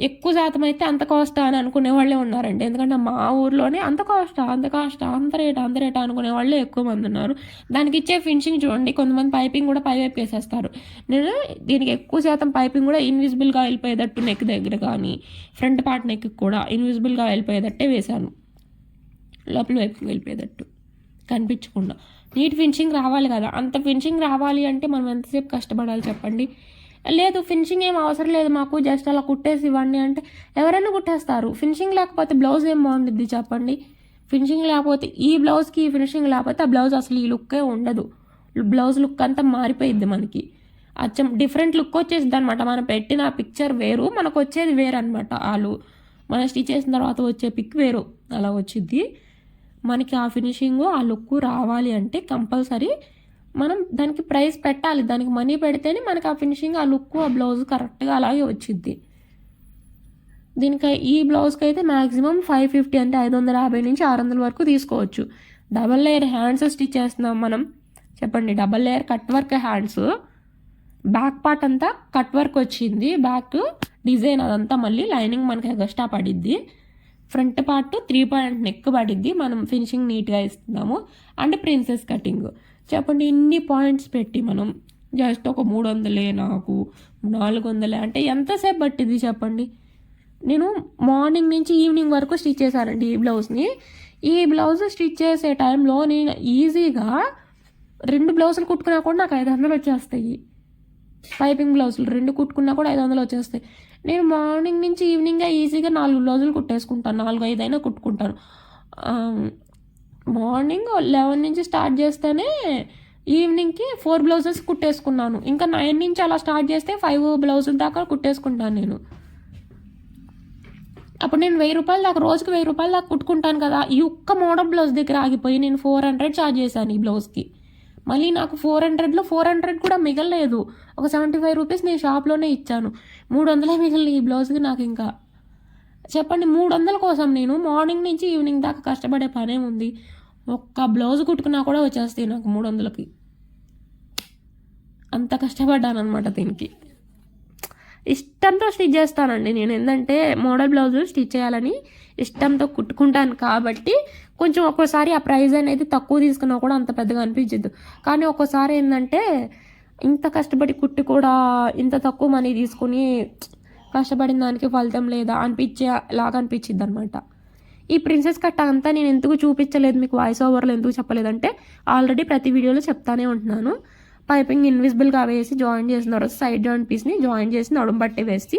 ఎక్కువ శాతం అయితే అంత కాస్ట్ అని అనుకునే వాళ్ళే ఉన్నారండి. ఎందుకంటే మా ఊర్లోనే అంత కాస్ట్ అంత రేట్ అనుకునే వాళ్ళే ఎక్కువ మంది ఉన్నారు. దానికి ఇచ్చే ఫినిషింగ్ చూడండి, కొంతమంది పైపింగ్ కూడా పై వైపు వేసేస్తారు. నేను దీనికి ఎక్కువ శాతం పైపింగ్ కూడా ఇన్విజిబుల్గా వెళ్ళిపోయేటట్టు నెక్ దగ్గర కానీ ఫ్రంట్ పార్ట్ నెక్ కూడా ఇన్విజిబుల్గా వెళ్ళిపోయేటట్టే వేశాను, లోపల వైపుకి వెళ్ళిపోయేటట్టు కనిపించకుండా. నీట్ ఫినిషింగ్ రావాలి కదా, అంత ఫినిషింగ్ రావాలి అంటే మనం ఎంతసేపు కష్టపడాలి చెప్పండి. లేదు ఫినిషింగ్ ఏం అవసరం లేదు మాకు, జస్ట్ అలా కుట్టేసి ఇవ్వండి అంటే ఎవరైనా కుట్టేస్తారు. ఫినిషింగ్ లేకపోతే బ్లౌజ్ ఏం బాగుంటుంది చెప్పండి. ఫినిషింగ్ లేకపోతే ఈ బ్లౌజ్కి ఈ ఫినిషింగ్ లేకపోతే ఆ బ్లౌజ్ అసలు ఈ లుక్కే ఉండదు. బ్లౌజ్ లుక్ అంతా మారిపోయిద్ది మనకి, అచ్చం డిఫరెంట్ లుక్ వచ్చేసిద్ది అనమాట. మనం పెట్టిన పిక్చర్ వేరు, మనకు వచ్చేది వేరు అనమాట. వాళ్ళు మనం స్టిచ్ చేసిన తర్వాత వచ్చే పిక్ వేరు, అలా వచ్చిద్ది మనకి. ఆ ఫినిషింగ్ ఆ లుక్ రావాలి అంటే కంపల్సరీ మనం దానికి ప్రైస్ పెట్టాలి, దానికి మనీ పెడితేనే మనకి ఆ ఫినిషింగ్ ఆ లుక్ ఆ బ్లౌజ్ కరెక్ట్గా అలాగే వచ్చిద్ది. దీనికి ఈ బ్లౌజ్కి అయితే మ్యాక్సిమం 550 అంటే 550 నుంచి 600 వరకు తీసుకోవచ్చు. డబల్ లేయర్ హ్యాండ్స్ స్టిచ్ చేస్తున్నాం మనం చెప్పండి, double layer cut work hands. Back part అంతా కట్ వర్క్ వచ్చింది, బ్యాక్ డిజైన్ అదంతా మళ్ళీ లైనింగ్ మనకి ఎక్స్ట్రా పడిద్ది. ఫ్రంట్ పార్ట్ 3 పాయింట్ నెక్ పడిద్ది, మనం ఫినిషింగ్ నీట్గా ఇస్తున్నాము. అండ్ ప్రిన్సెస్ కటింగ్ చెప్పండి, ఇన్ని పాయింట్స్ పెట్టి మనం జస్ట్ ఒక 300 నాకు 400 అంటే ఎంతసేపు పట్టింది చెప్పండి. నేను మార్నింగ్ నుంచి ఈవినింగ్ వరకు స్టిచ్ చేశానండి ఈ బ్లౌజ్ని. ఈ బ్లౌజ్ స్టిచ్ చేసే టైంలో నేను ఈజీగా 2 బ్లౌజులు కుట్టుకున్నా కూడా నాకు 500 వచ్చేస్తాయి. పైపింగ్ బ్లౌజులు 2 కుట్టుకున్నా కూడా 500 వచ్చేస్తాయి. నేను మార్నింగ్ నుంచి ఈవినింగ్గా ఈజీగా 4 బ్లౌజులు కుట్టేసుకుంటాను, 4-5 అయినా కుట్టుకుంటాను. మార్నింగ్ 11 నుంచి స్టార్ట్ చేస్తేనే ఈవినింగ్కి 4 బ్లౌజెస్ కుట్టేసుకున్నాను. ఇంకా 9 నుంచి అలా స్టార్ట్ చేస్తే 5 బ్లౌజుల దాకా కుట్టేసుకుంటాను నేను. అప్పుడు నేను 1000 రూపాయలు దాకా, రోజుకి 1000 రూపాయలు దాకా కుట్టుకుంటాను కదా. ఈ ఒక్క మోడల్ బ్లౌజ్ దగ్గర ఆగిపోయి నేను 400 ఛార్జ్ చేశాను ఈ బ్లౌజ్కి. మళ్ళీ నాకు 400లో 400 కూడా మిగలలేదు. ఒక 75 రూపీస్ నేను షాప్లోనే ఇచ్చాను. 300 మిగిలిన ఈ బ్లౌజ్కి నాకు. ఇంకా చెప్పండి, 300 కోసం నేను మార్నింగ్ నుంచి ఈవినింగ్ దాకా కష్టపడే పనేముంది? ఒక్క బ్లౌజ్ కుట్టుకున్నా కూడా వచ్చేస్తాయి నాకు 300కి. అంత కష్టపడ్డాను అనమాట దీనికి. ఇష్టంతో స్టిచ్ చేస్తానండి నేను. ఏంటంటే మోడల్ బ్లౌజులు స్టిచ్ చేయాలని ఇష్టంతో కుట్టుకుంటాను కాబట్టి కొంచెం ఒక్కోసారి ఆ ప్రైస్ అనేది తక్కువ తీసుకున్నా కూడా అంత పెద్దగా అనిపించదు. కానీ ఒక్కోసారి ఏంటంటే ఇంత కష్టపడి కుట్టి కూడా ఇంత తక్కువ మనీ తీసుకుని కష్టపడిన దానికి ఫలితం లేదా లాగా అనిపించింది అనమాట. ఈ ప్రిన్సెస్ కట్ అంతా నేను ఎందుకు చూపించలేదు మీకు వాయిస్ ఓవర్లో, ఎందుకు చెప్పలేదంటే ఆల్రెడీ ప్రతి వీడియోలో చెప్తానే ఉంటున్నాను. పైపింగ్ ఇన్విజిబుల్గా వేసి జాయిన్ చేసిన తర్వాత సైడ్ జాయింట్ పీస్ని జాయిన్ చేసి నడుము పట్టి వేసి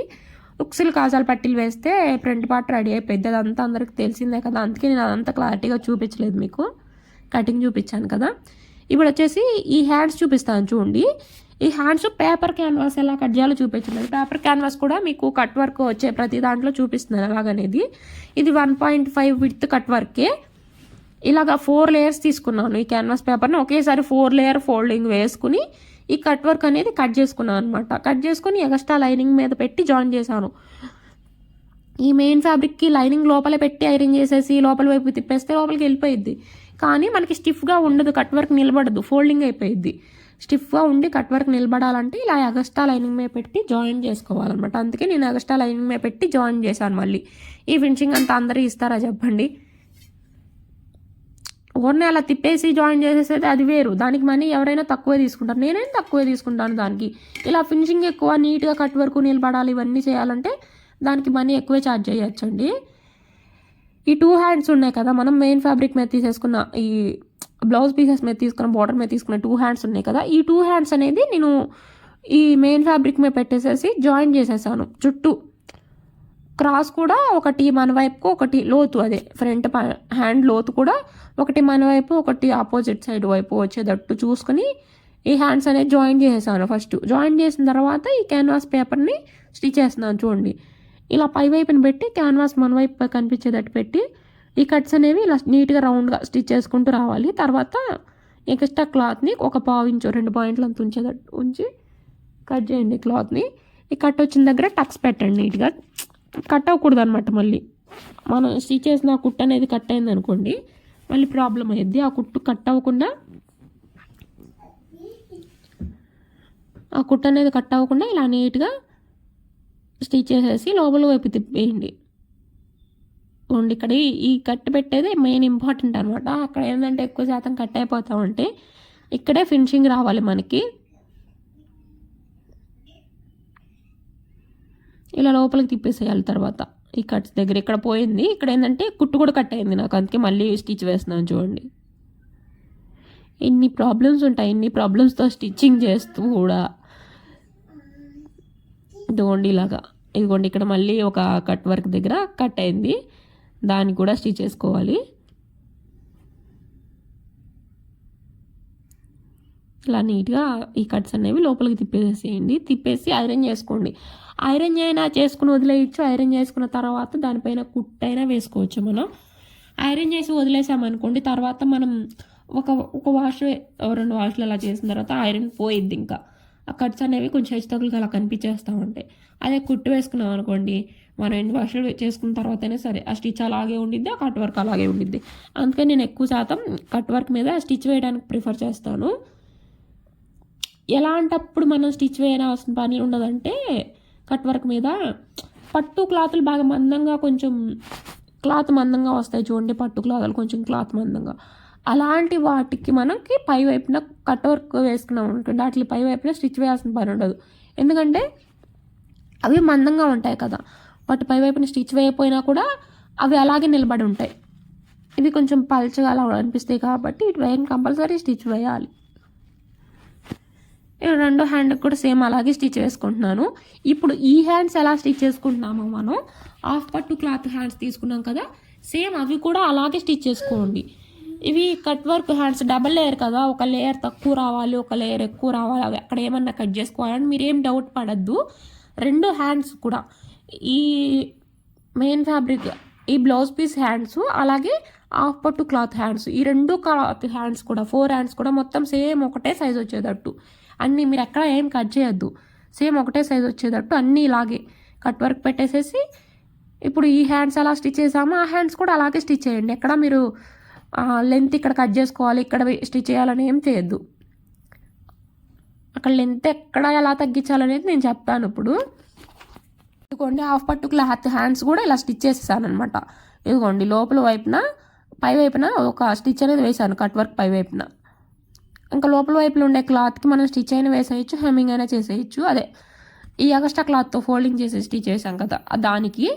ఉక్సులు కాజాల పట్టీలు వేస్తే ఫ్రంట్ పార్ట్ రెడీ అయిపోయింది. అదంతా అందరికి తెలిసిందే కదా, అందుకే నేను అదంతా క్లారిటీగా చూపించలేదు మీకు. కటింగ్ చూపించాను కదా. ఇప్పుడు వచ్చేసి ఈ హ్యాండ్స్ చూపిస్తాను చూడండి. ఈ హ్యాండ్స్ పేపర్ క్యాన్వాస్ ఎలా కట్ చేయాలో చూపించలేదు. పేపర్ క్యాన్వాస్ కూడా మీకు కట్ వర్క్ వచ్చే ప్రతి దాంట్లో చూపిస్తున్నాను అలాగనేది. ఇది 1.5 విడ్త్ కట్ వర్కే. ఇలాగా 4 లేయర్స్ తీసుకున్నాను. ఈ క్యాన్వాస్ పేపర్ని ఒకేసారి 4 లేయర్ ఫోల్డింగ్ వేసుకుని ఈ కట్ వర్క్ అనేది కట్ చేసుకున్నాను అనమాట. కట్ చేసుకుని ఎక్స్ట్రా లైనింగ్ మీద పెట్టి జాయిన్ చేశాను. ఈ మెయిన్ ఫ్యాబ్రిక్కి లైనింగ్ లోపలే పెట్టి ఐరన్ చేసేసి లోపల వైపు తిప్పేస్తే లోపలికి వెళ్ళిపోయిద్ది. కానీ మనకి స్టిఫ్గా ఉండదు, కట్ వర్క్ నిలబడదు, ఫోల్డింగ్ అయిపోయిద్ది. స్టిఫ్గా ఉండి కట్ వర్క్ నిలబడాలంటే ఇలా ఎక్స్ట్రా లైనింగ్ మీద పెట్టి జాయిన్ చేసుకోవాలన్నమాట. అందుకే నేను ఎక్స్ట్రా లైనింగ్ మీద పెట్టి జాయిన్ చేశాను. మళ్ళీ ఈ ఫినిషింగ్ అంతా అందరూ ఇస్తారా చెప్పండి? ఓన్లీ అలా తిప్పేసి జాయిన్ చేసేస్తే అది వేరు, దానికి మనీ ఎవరైనా తక్కువే తీసుకుంటారు. నేనేం తక్కువే తీసుకుంటాను దానికి. ఇలా ఫినిషింగ్ ఎక్కువ నీట్గా కట్ వర్క్ నిలబడాలి ఇవన్నీ చేయాలంటే దానికి మనీ ఎక్కువే ఛార్జ్ చేయొచ్చండి. ఈ 2 హ్యాండ్స్ ఉన్నాయి కదా, మనం మెయిన్ ఫ్యాబ్రిక్ మీద తీసేసుకున్న ఈ బ్లౌజ్ పీసెస్ మీద తీసుకున్న బార్డర్ మీద తీసుకున్న 2 హ్యాండ్స్ ఉన్నాయి కదా, ఈ 2 హ్యాండ్స్ అనేది నేను ఈ మెయిన్ ఫ్యాబ్రిక్ మీద పెట్టేసేసి జాయిన్ చేసేసాను. చుట్టూ క్రాస్ కూడా ఒకటి మన వైపుకు ఒకటి లోతు, అదే ఫ్రంట్ హ్యాండ్ లోతు కూడా ఒకటి మన వైపు ఒకటి ఆపోజిట్ సైడ్ వైపు వచ్చేటట్టు చూసుకుని ఈ హ్యాండ్స్ అనేది జాయిన్ చేసేసాను. ఫస్ట్ జాయిన్ చేసిన తర్వాత ఈ క్యాన్వాస్ పేపర్ని స్టిచ్ చేస్తున్నాను చూడండి. ఇలా పై వైపుని పెట్టి క్యాన్వాస్ మన వైపు కనిపించేటట్టు పెట్టి ఈ కట్స్ అనేవి ఇలా నీట్గా రౌండ్గా స్టిచ్ చేసుకుంటూ రావాలి. తర్వాత ఎక్స్ట్రా క్లాత్ని ఒక 1.5 ఇంచు 2 పాయింట్లు అంత ఉంచేటట్టు ఉంచి కట్ చేయండి క్లాత్ని. ఈ కట్ వచ్చిన దగ్గర టక్స్ పెట్టండి నీట్గా. కట్ అవ్వకూడదు అనమాట. మళ్ళీ మనం స్టిచ్ చేసిన ఆ కుట్టు అనేది కట్ అయింది అనుకోండి మళ్ళీ ప్రాబ్లం అయ్యిద్ది. ఆ కుట్టు కట్ అవ్వకుండా, ఆ కుట్టు అనేది కట్ అవ్వకుండా ఇలా నీట్గా స్టిచ్ చేసేసి లోపల వైపు తిప్పేయండి. ఇక్కడ ఈ కట్ పెట్టేది మెయిన్ ఇంపార్టెంట్ అనమాట. అక్కడ ఏంటంటే ఎక్కువ శాతం కట్ అయిపోతూ ఉంటే ఇక్కడే ఫినిషింగ్ రావాలి మనకి. ఇలా లోపలికి తిప్పేసేయాలి. తర్వాత ఈ కట్స్ దగ్గర ఇక్కడ పోయింది, ఇక్కడ ఏంటంటే కుట్టు కూడా కట్ అయింది నాకు, అందుకే మళ్ళీ స్టిచ్ వేస్తున్నాను చూడండి. ఇన్ని ప్రాబ్లమ్స్ ఉంటాయి, ఇన్ని ప్రాబ్లమ్స్తో స్టిచ్చింగ్ చేస్తూ కూడా ఇదిగోండి ఇలాగా. ఇదిగోండి ఇక్కడ మళ్ళీ ఒక కట్ వర్క్ దగ్గర కట్ అయింది, దాన్ని కూడా స్టిచ్ చేసుకోవాలి. ఇలా నీట్గా ఈ కట్స్ అనేవి లోపలికి తిప్పేసేయండి. తిప్పేసి ఐరన్ చేసుకోండి. ఐరన్ చేసుకుని వదిలేయచ్చు. ఐరన్ చేసుకున్న తర్వాత దానిపైన కుట్టైనా వేసుకోవచ్చు. మనం ఐరన్ చేసి వదిలేసామనుకోండి, తర్వాత మనం ఒక వాష్ 2 వాష్లు అలా చేసిన తర్వాత ఐరన్ పోయిద్ది. ఇంకా ఆ కట్స్ అనేవి కొంచెం హెచ్చుతగులుగా అలా కనిపించేస్తూ ఉంటాయి. అదే కుట్టు వేసుకున్నాం అనుకోండి, మనం 2 వాష్లు చేసుకున్న తర్వాత అయినా సరే ఆ స్టిచ్ అలాగే ఉండిద్ది, ఆ కట్ వర్క్ అలాగే ఉండిద్ది. అందుకని నేను ఎక్కువ శాతం కట్ వర్క్ మీద స్టిచ్ వేయడానికి ప్రిఫర్ చేస్తాను. ఎలాంటప్పుడు మనం స్టిచ్ వేయాల్సిన పని ఉండదంటే కట్ వర్క్ మీద పట్టు క్లాతులు బాగా మందంగా, కొంచెం క్లాత్ మందంగా వస్తాయి చూడండి. పట్టు క్లాతులు కొంచెం క్లాత్ మందంగా, అలాంటి వాటికి మనకి పై వైపున కట్ వర్క్ వేసుకున్నాం అనుకోండి, వాటి పై వైపున స్టిచ్ వేయాల్సిన పని ఉండదు. ఎందుకంటే అవి మందంగా ఉంటాయి కదా, వాటి పై వైపున స్టిచ్ వేయకపోయినా కూడా అవి అలాగే నిలబడి ఉంటాయి. ఇవి కొంచెం పల్చగా అలా అనిపిస్తాయి కాబట్టి ఇటు వేయం కంపల్సరీ స్టిచ్ వేయాలి. 2 హ్యాండ్ కూడా సేమ్ అలాగే స్టిచ్ వేసుకుంటున్నాను. ఇప్పుడు ఈ హ్యాండ్స్ ఎలా స్టిచ్ చేసుకుంటున్నామో మనం హాఫ్ పట్టు క్లాత్ హ్యాండ్స్ తీసుకున్నాం కదా, సేమ్ అవి కూడా అలాగే స్టిచ్ చేసుకోండి. ఇవి cut work hands double layer కదా, ఒక లేయర్ తక్కువ రావాలి, ఒక లేయర్ ఎక్కువ రావాలి, అవి అక్కడ ఏమన్నా కట్ చేసుకోవాలని మీరేం డౌట్ పడద్దు. 2 హ్యాండ్స్ కూడా ఈ మెయిన్ ఫ్యాబ్రిక్ ఈ బ్లౌజ్ పీస్ హ్యాండ్స్, అలాగే హాఫ్ పట్టు క్లాత్ హ్యాండ్స్, ఈ 2 క్లాత్ హ్యాండ్స్ కూడా 4 హ్యాండ్స్ కూడా మొత్తం సేమ్ ఒకటే సైజ్ వచ్చేటట్టు అన్నీ, మీరు ఎక్కడ ఏం కట్ చేయొద్దు, సేమ్ ఒకటే సైజ్ వచ్చేటట్టు అన్నీ ఇలాగే కట్ వర్క్ పెట్టేసేసి, ఇప్పుడు ఈ హ్యాండ్స్ ఎలా స్టిచ్ చేసామో ఆ హ్యాండ్స్ కూడా అలాగే స్టిచ్ చేయండి. ఎక్కడ మీరు లెంత్ ఇక్కడ కట్ చేసుకోవాలి, ఇక్కడ స్టిచ్ చేయాలని ఏం చేయొద్దు. అక్కడ లెంత్ ఎక్కడ ఎలా తగ్గించాలనేది నేను చెప్తాను ఇప్పుడు. ఇదిగోండి హాఫ్ పట్టు క్లాత్ హ్యాండ్స్ కూడా ఇలా స్టిచ్ చేసేసాను అనమాట. ఇదిగోండి లోపల వైపున పై వైపున ఒక స్టిచ్ అనేది వేసాను, కట్ వర్క్ పై వైపున. ఇంకా లోపల వైపులో ఉండే క్లాత్కి మనం స్టిచ్ అయినా వేసేయచ్చు, హెమ్మింగ్ అయినా చేసేయచ్చు. అదే ఈ ఎక్స్ట్రా క్లాత్తో ఫోల్డింగ్ చేసి స్టిచ్ చేసాం కదా దానికి.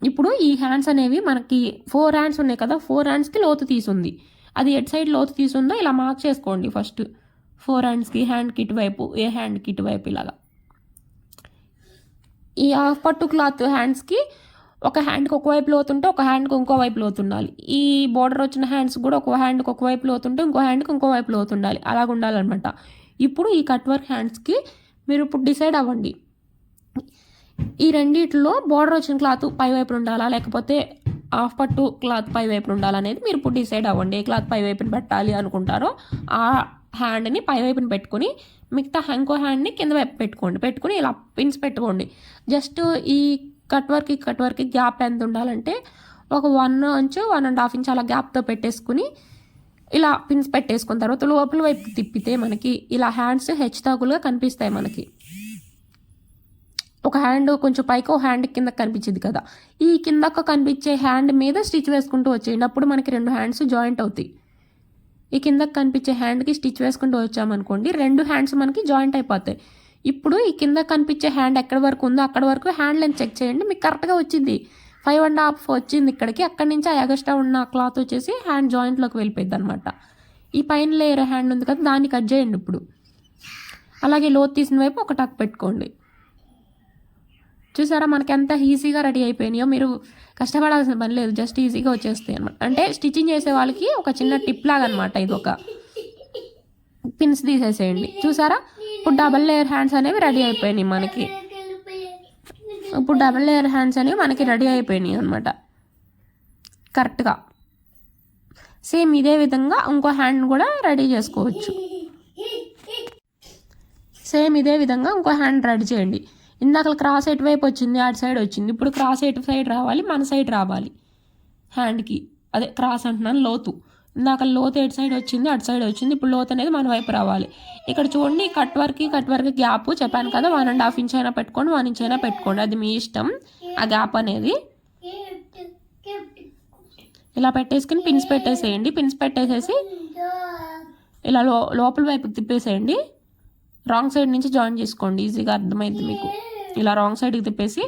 ఇప్పుడు ఈ హ్యాండ్స్ అనేవి మనకి 4 హ్యాండ్స్ ఉన్నాయి కదా, 4 హ్యాండ్స్కి లోతు తీసుంది. అది ఎట్ సైడ్ లోతు తీసుందో ఇలా మార్క్ చేసుకోండి ఫస్ట్. 4 హ్యాండ్స్కి హ్యాండ్కి ఇటువైపు, ఏ హ్యాండ్కి ఇటువైపు ఇలాగా. ఈ హాఫ్ పట్టు క్లాత్ హ్యాండ్స్కి ఒక హ్యాండ్కి ఒకవైపు లోతుంటే ఒక హ్యాండ్కి ఇంకో వైపు లోతుండాలి. ఈ బోర్డర్ వచ్చిన హ్యాండ్స్ కూడా ఒక హ్యాండ్కి ఒకవైపు లోతుంటే ఇంకో హ్యాండ్కి ఇంకో వైపు లోతుండాలి, అలాగ ఉండాలన్నమాట. ఇప్పుడు ఈ కట్ వర్క్ హ్యాండ్స్కి మీరు ఇప్పుడు డిసైడ్ అవ్వండి, ఈ రెండిట్లో బోర్డర్ వచ్చిన క్లాత్ పై వైపున ఉండాలా లేకపోతే హాఫ్ పట్టు క్లాత్ పై వైపున ఉండాలనేది మీరు ఇప్పుడు డిసైడ్ అవ్వండి. ఏ క్లాత్ పై వైపున పెట్టాలి అనుకుంటారో ఆ హ్యాండ్ని పై వైపున పెట్టుకొని మిగతా ఇంకో హ్యాండ్ని కింద వైపు పెట్టుకొని ఇలా పిన్స్ పెట్టుకోండి. జస్ట్ ఈ కట్ వర్క్కి గ్యాప్ ఎంత ఉండాలంటే ఒక 1 ఇంచ్ 1.5 ఇంచ్ అలా గ్యాప్తో పెట్టేసుకుని ఇలా పిన్స్ పెట్టేసుకున్న తర్వాత లోపల వైపు తిప్పితే మనకి ఇలా హ్యాండ్స్ హెచ్చుతగులుగా కనిపిస్తాయి. మనకి ఒక హ్యాండ్ కొంచెం పైకి, ఒక హ్యాండ్ కిందకి కనిపించింది కదా, ఈ కిందకు కనిపించే హ్యాండ్ మీద స్టిచ్ వేసుకుంటూ వచ్చేయండి. అప్పుడు మనకి 2 హ్యాండ్స్ జాయింట్ అవుతాయి. ఈ కిందకి కనిపించే హ్యాండ్కి స్టిచ్ వేసుకుంటూ వచ్చామనుకోండి 2 హ్యాండ్స్ మనకి జాయింట్ అయిపోతాయి. ఇప్పుడు ఈ కింద కనిపించే హ్యాండ్ ఎక్కడి వరకు ఉందో అక్కడ వరకు హ్యాండ్ లెంత్ చెక్ చేయండి. మీకు కరెక్ట్గా వచ్చింది, 5.5 వచ్చింది ఇక్కడికి. అక్కడి నుంచి ఆ ఎగస్ట్రా ఉన్న క్లాత్ వచ్చేసి హ్యాండ్ జాయింట్లోకి వెళ్ళిపోయింది అనమాట. ఈ పైన లేయర్ హ్యాండ్ ఉంది కదా దాన్ని కట్ చేయండి ఇప్పుడు. అలాగే లోతు తీసిన వైపు ఒక టక్ పెట్టుకోండి. చూసారా మనకి ఎంత ఈజీగా రెడీ అయిపోయినాయో. మీరు కష్టపడాల్సిన పని లేదు, జస్ట్ ఈజీగా వచ్చేస్తాయి అనమాట. అంటే స్టిచ్చింగ్ చేసే వాళ్ళకి ఒక చిన్న టిప్ లాగా అనమాట ఇది. ఒక పిన్స్ తీసేసేయండి. చూసారా ఇప్పుడు డబల్ లేయర్ హ్యాండ్స్ అనేవి రెడీ అయిపోయినాయి మనకి. ఇప్పుడు డబల్ లేయర్ హ్యాండ్స్ అనేవి మనకి రెడీ అయిపోయినాయి అనమాట కరెక్ట్గా. సేమ్ ఇదే విధంగా ఇంకో హ్యాండ్ కూడా రెడీ చేసుకోవచ్చు. సేమ్ ఇదే విధంగా ఇంకో హ్యాండ్ రెడీ చేయండి. ఇందాక క్రాస్ ఎటు వైపు వచ్చింది, అటు సైడ్ వచ్చింది. ఇప్పుడు క్రాస్ ఎటు సైడ్ రావాలి, మన సైడ్ రావాలి హ్యాండ్కి. అదే క్రాస్ అంటున్నాను, లోతు. ఇందాక లోతు ఎటు సైడ్ వచ్చింది, అటు సైడ్ వచ్చింది. ఇప్పుడు లోతు అనేది మన వైపు రావాలి. ఇక్కడ చూడండి కట్ వర్క్ గ్యాప్ చెప్పాను కదా, 1.5 ఇంచ్ అయినా పెట్టుకోండి, 1 ఇంచ్ అయినా పెట్టుకోండి, అది మీ ఇష్టం. ఆ గ్యాప్ అనేది ఇలా పెట్టేసుకుని పిన్స్ పెట్టేసేయండి. పిన్స్ పెట్టేసేసి ఇలా లోపల వైపు తిప్పేసేయండి. రాంగ్ సైడ్ నుంచి జాయిన్ చేసుకోండి, ఈజీగా అర్థమైంది మీకు. ఇలా రాంగ్ సైడ్కి తిప్పేసి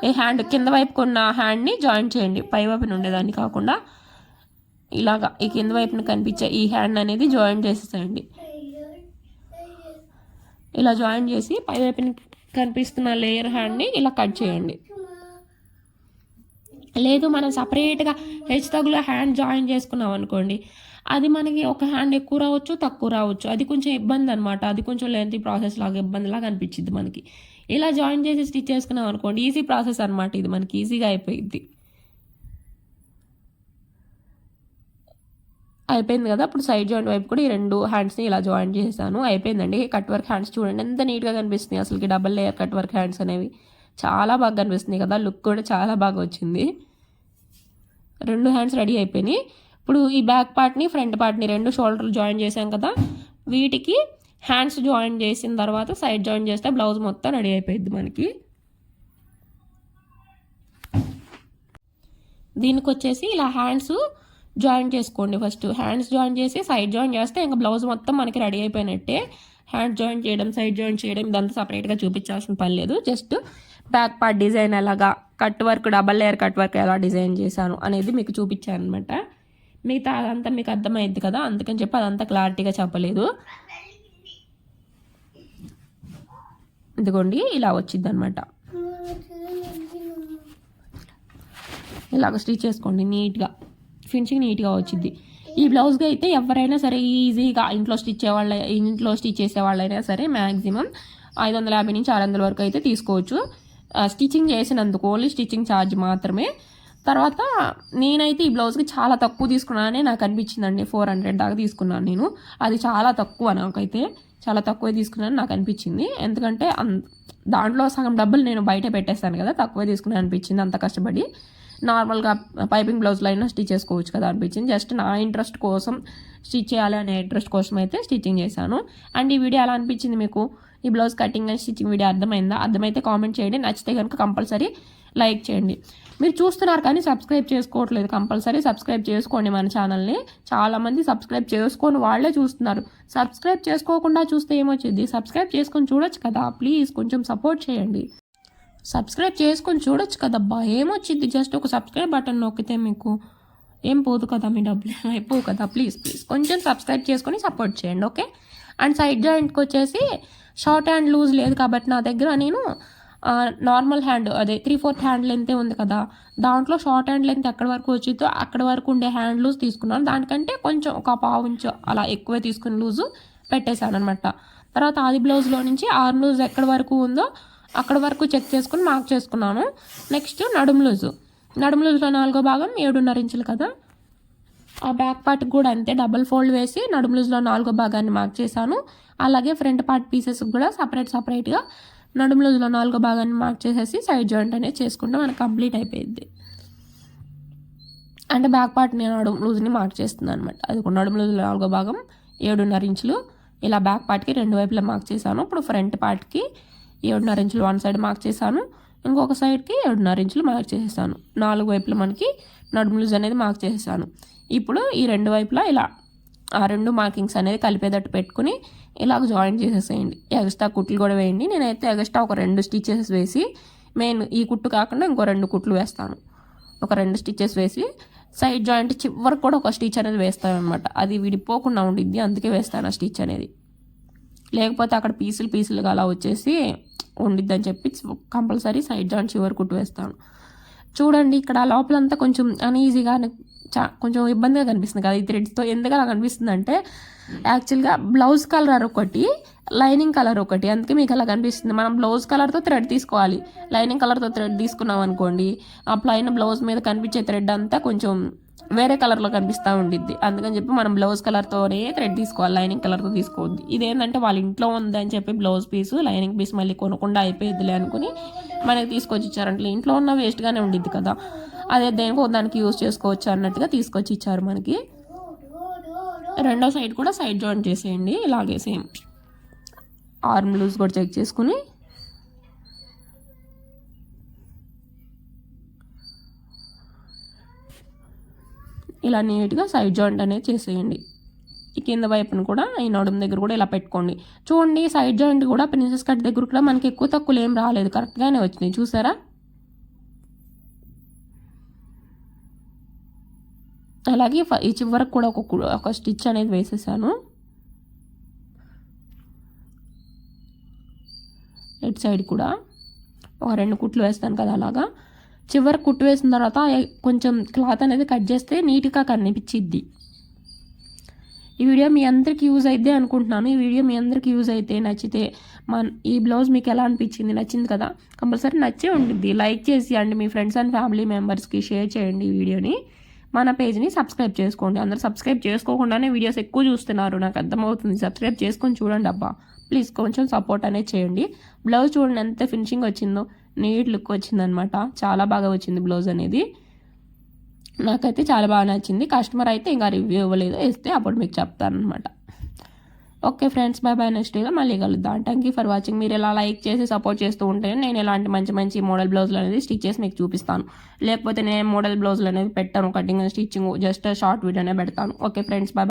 ఈ హ్యాండ్ కింద వైపుకు ఉన్న హ్యాండ్ని జాయిన్ చేయండి, పై వైపున ఉండేదాన్ని కాకుండా ఇలాగా ఈ కింద వైపున కనిపించే ఈ హ్యాండ్ అనేది జాయిన్ చేసేసేయండి. ఇలా జాయిన్ చేసి పై వైపున కనిపిస్తున్న లేయర్ హ్యాండ్ని ఇలా కట్ చేయండి. లేదు మనం సపరేట్గా హెచ్చుతగుల హ్యాండ్ జాయిన్ చేసుకున్నాం అనుకోండి, అది మనకి ఒక హ్యాండ్ ఎక్కువ రావచ్చు, తక్కువ రావచ్చు. అది కొంచెం ఇబ్బంది అనమాట. అది కొంచెం లెంతీ ప్రాసెస్ లాగా ఇబ్బందిలాగా అనిపించింది మనకి. ఇలా జాయిన్ చేసి స్టిచ్ చేసుకున్నాం అనుకోండి, ఈజీ ప్రాసెస్ అనమాట ఇది, మనకి ఈజీగా అయిపోయింది. అయిపోయింది కదా. ఇప్పుడు సైడ్ జాయింట్ వైపు కూడా ఈ 2 హ్యాండ్స్ని ఇలా జాయిన్ చేశాను. అయిపోయిందండి. కట్ వర్క్ హ్యాండ్స్ చూడండి ఎంత నీట్గా కనిపిస్తున్నాయి. అసలుకి double layer cut work hands అనేవి చాలా బాగా కనిపిస్తున్నాయి కదా, లుక్ కూడా చాలా బాగా వచ్చింది. 2 హ్యాండ్స్ రెడీ అయిపోయినాయి. ఇప్పుడు ఈ బ్యాక్ పార్ట్ని ఫ్రంట్ పార్ట్ని 2 షోల్డర్లు జాయిన్ చేసాం కదా, వీటికి హ్యాండ్స్ జాయిన్ చేసిన తర్వాత సైడ్ జాయిన్ చేస్తే బ్లౌజ్ మొత్తం రెడీ అయిపోయింది మనకి. దీనికి వచ్చేసి ఇలా హ్యాండ్స్ జాయిన్ చేసుకోండి. ఫస్ట్ హ్యాండ్స్ జాయిన్ చేసి సైడ్ జాయిన్ చేస్తే ఇంకా బ్లౌజ్ మొత్తం మనకి రెడీ అయిపోయినట్టే. హ్యాండ్ జాయిన్ చేయడం, సైడ్ జాయిన్ చేయడం ఇదంతా సపరేట్గా చూపించాల్సిన పని లేదు. జస్ట్ బ్యాక్ పార్ట్ డిజైన్ ఎలాగా, cut work double layer cut work ఎలా డిజైన్ చేశాను అనేది మీకు చూపించాను అనమాట. మిగతా అదంతా మీకు అర్థమైంది కదా, అందుకని చెప్పి అదంతా క్లారిటీగా చెప్పలేదు. ఇదిగోండి ఇలా వచ్చింది అనమాట. ఇలాగ స్టిచ్ చేసుకోండి నీట్గా, ఫినిషింగ్ నీట్గా వచ్చింది. ఈ బ్లౌజ్గా అయితే ఎవరైనా సరే ఈజీగా ఇంట్లో స్టిచ్ చేసే వాళ్ళైనా సరే మ్యాక్సిమం 550 నుంచి 600 వరకు అయితే తీసుకోవచ్చు. స్టిచ్చింగ్ చేసినందుకు ఓన్లీ స్టిచ్చింగ్ ఛార్జ్ మాత్రమే. తర్వాత నేనైతే ఈ బ్లౌజ్కి చాలా తక్కువ తీసుకున్నానని నాకు అనిపించిందండి. 400 దాకా తీసుకున్నాను నేను. అది చాలా తక్కువ, నాకైతే చాలా తక్కువే తీసుకున్నాను నాకు అనిపించింది. ఎందుకంటే దాంట్లో సగం డబ్బులు నేను బయట పెట్టేస్తాను కదా, తక్కువే తీసుకున్నాను అనిపించింది. అంత కష్టపడి నార్మల్గా పైపింగ్ బ్లౌజ్లో అయినా స్టిచ్ చేసుకోవచ్చు కదా అనిపించింది. జస్ట్ నా ఇంట్రెస్ట్ కోసం స్టిచ్ చేయాలి అనే ఇంట్రెస్ట్ కోసం అయితే స్టిచ్చింగ్ చేశాను. అండ్ ఈ వీడియో ఎలా అనిపించింది మీకు? ఈ blouse cutting and stitching video అర్థమైందా? అర్థమైతే కామెంట్ చేయండి. నచ్చితే కనుక కంపల్సరీ లైక్ చేయండి. మీరు చూస్తున్నారు కానీ సబ్స్క్రైబ్ చేసుకోవట్లేదు. కంపల్సరీ సబ్స్క్రైబ్ చేసుకోండి మన ఛానల్ని. చాలామంది సబ్స్క్రైబ్ చేసుకొని వాళ్ళే చూస్తున్నారు. సబ్స్క్రైబ్ చేసుకోకుండా చూస్తే ఏమొచ్చింది? సబ్స్క్రైబ్ చేసుకొని చూడొచ్చు కదా, ప్లీజ్ కొంచెం సపోర్ట్ చేయండి. సబ్స్క్రైబ్ చేసుకొని చూడొచ్చు కదబ్బా, ఏమొచ్చింది? జస్ట్ ఒక సబ్స్క్రైబ్ బటన్ నొక్కితే మీకు ఏం పోదు కదా, మీ డబ్బులు అయిపోవు కదా. ప్లీజ్ కొంచెం సబ్స్క్రైబ్ చేసుకొని సపోర్ట్ చేయండి, ఓకే. అండ్ సైడ్ జాయింట్కి వచ్చేసి షార్ట్ హ్యాండ్ లూజ్ లేదు కాబట్టి నా దగ్గర నేను నార్మల్ హ్యాండ్, అదే 3/4 హ్యాండ్ లెంతే ఉంది కదా, దాంట్లో షార్ట్ హ్యాండ్ లెంత్ ఎక్కడి వరకు వచ్చిందో అక్కడ వరకు ఉండే హ్యాండ్ లూజ్ తీసుకున్నాను. దానికంటే కొంచెం ఒక 1/2 ఇంచు అలా ఎక్కువే తీసుకుని లూజు పెట్టేశాను అనమాట. తర్వాత ఆది బ్లౌజ్లో నుంచి ఆర్మ్ లూజ్ ఎక్కడి వరకు ఉందో అక్కడ వరకు చెక్ చేసుకుని మార్క్ చేసుకున్నాను. నెక్స్ట్ నడుము లూజులో 4వ భాగం 7.5 ఇంచులు కదా, ఆ బ్యాక్ పార్ట్కి కూడా అంతే డబల్ ఫోల్డ్ వేసి నడుము లూజ్లో 4వ భాగాన్ని మార్క్ చేశాను. అలాగే ఫ్రంట్ పార్ట్ పీసెస్కి కూడా సపరేట్గా నడుము లూజ్లో 4వ భాగాన్ని మార్క్ చేసేసి సైడ్ జాయింట్ అనేది చేసుకుంటే మనకు కంప్లీట్ అయిపోయింది. అంటే బ్యాక్ పార్ట్ నేను నడుము లూజ్ని మార్క్ చేస్తున్నాను అనమాట. అది నడుము లూజ్లో 4వ భాగం 7.5 ఇంచులు ఇలా బ్యాక్ పార్ట్కి 2 వైపులా మార్క్ చేశాను. ఇప్పుడు ఫ్రంట్ పార్ట్కి 7.5 ఇంచులు వన్ సైడ్ మార్క్ చేశాను, ఇంకొక సైడ్కి 7.5 ఇంచులు మార్క్ చేసేసాను. 4 వైపులా మనకి నడుము లూజ్ అనేది మార్క్ చేసేసాను. ఇప్పుడు ఈ 2 వైపులా ఇలా ఆ 2 మార్కింగ్స్ అనేది కలిపేటట్టు పెట్టుకుని ఇలాగ జాయిన్ చేసేసేయండి. ఎగస్ట్రా కుట్లు కూడా వేయండి. నేనైతే ఎగస్ట్రా ఒక 2 స్టిచెస్ వేసి, మెయిన్ ఈ కుట్టు కాకుండా ఇంకో 2 కుట్లు వేస్తాను. ఒక 2 స్టిచెస్ వేసి సైడ్ జాయింట్ చివరికి కూడా ఒక స్టిచ్ అనేది వేస్తాను అనమాట. అది విడిపోకుండా ఉండిద్ది, అందుకే వేస్తాను ఆ స్టిచ్ అనేది. లేకపోతే అక్కడ పీసులుగా అలా వచ్చేసి ఉండిద్దని చెప్పి కంపల్సరీ సైడ్ జాయింట్ చివరి కుట్టు వేస్తాను. చూడండి ఇక్కడ లోపలంతా కొంచెం అన్ఈజీగా కొంచెం ఇబ్బందిగా కనిపిస్తుంది కదా ఈ థ్రెడ్స్తో. ఎందుకు అలా కనిపిస్తుంది అంటే యాక్చువల్గా బ్లౌజ్ కలర్ ఒకటి, లైనింగ్ కలర్ ఒకటి, అందుకే మీకు అలా కనిపిస్తుంది. మనం బ్లౌజ్ కలర్తో థ్రెడ్ తీసుకోవాలి. లైనింగ్ కలర్తో థ్రెడ్ తీసుకున్నాం అనుకోండి, ఆ ప్లైన్ బ్లౌజ్ మీద కనిపించే థ్రెడ్ అంతా కొంచెం వేరే కలర్లో కనిపిస్తూ ఉండిద్ది. అందుకని చెప్పి మనం బ్లౌజ్ కలర్తోనే థ్రెడ్ తీసుకోవాలి, లైనింగ్ కలర్తో తీసుకోవద్దు. ఇదేంటంటే వాళ్ళ ఇంట్లో ఉందని చెప్పి బ్లౌజ్ పీసు లైనింగ్ పీస్ మళ్ళీ కొనకుండా అయిపోయిద్దిలే అనుకుని మనకి తీసుకొచ్చి ఇచ్చారంటే ఇంట్లో ఉన్న వేస్ట్గానే ఉండిద్ది కదా, అదే దేనికో దానికి యూజ్ చేసుకోవచ్చు అన్నట్టుగా తీసుకొచ్చి ఇచ్చారు మనకి. రెండో సైడ్ కూడా సైడ్ జాయింట్ చేసేయండి ఇలాగే సేమ్. ఆర్మ్ లూజ్ కూడా చెక్ చేసుకుని ఇలా నీట్గా సైడ్ జాయింట్ అనేది చేసేయండి. ఈ కింద వైపును కూడా ఈ నడుము దగ్గర కూడా ఇలా పెట్టుకోండి. చూడండి సైడ్ జాయింట్ కూడా ప్రిన్సెస్ కట్ దగ్గర కూడా మనకి ఎక్కువ తక్కువలు ఏం రాలేదు, కరెక్ట్గానే వచ్చినాయి చూసారా. అలాగే ఈ చివరకు కూడా ఒక స్టిచ్ అనేది వేసేసాను. ఇటు సైడ్ కూడా ఒక 2 కుట్లు వేస్తాను కదా, అలాగా చివరి కుట్టు వేసిన తర్వాత కొంచెం క్లాత్ అనేది కట్ చేస్తే నీట్గా కనిపించిద్ది. ఈ వీడియో మీ అందరికీ యూజ్ అయితే అనుకుంటున్నాను. ఈ వీడియో మీ అందరికీ యూజ్ అయితే నచ్చితే ఈ బ్లౌజ్ మీకు ఎలా అనిపించింది? నచ్చింది కదా, కంపల్సరీ నచ్చే ఉంటుంది. లైక్ చేసి అండి మీ ఫ్రెండ్స్ అండ్ ఫ్యామిలీ మెంబర్స్కి షేర్ చేయండి ఈ వీడియోని. మన పేజ్ని సబ్స్క్రైబ్ చేసుకోండి. అందరూ సబ్స్క్రైబ్ చేసుకోకుండానే వీడియోస్ ఎక్కువ చూస్తున్నారు, నాకు అర్థమవుతుంది. సబ్స్క్రైబ్ చేసుకొని చూడండి అబ్బా, ప్లీజ్ కొంచెం సపోర్ట్ అనేది చేయండి. బ్లౌజ్ చూడండి ఎంత ఫినిషింగ్ వచ్చిందో, నీట్ లుక్ వచ్చిందనమాట. చాలా బాగా వచ్చింది బ్లౌజ్ అనేది, నాకైతే చాలా బాగా నచ్చింది. కస్టమర్ అయితే ఇంకా రివ్యూ ఇవ్వలేదు, ఇస్తే అప్పుడు మీకు చెప్తానమాట. Okay friends, bye bye, next డేలో మళ్ళీ కలుద్దాం. Thank you for watching. మీరు ఇలా లైక్ చేసి సపోర్ట్ చేస్తూ ఉంటే నేను ఇలాంటి మంచి మోడల్ బ్లౌజులు అనేది స్టిచ్ చేసి మీకు చూపిస్తాను. లేకపోతే నేను మోడల్ బ్లౌజులు అనేది పెట్టాను, cutting and stitching just short వీడియోనే పెడతాను. Okay friends, by.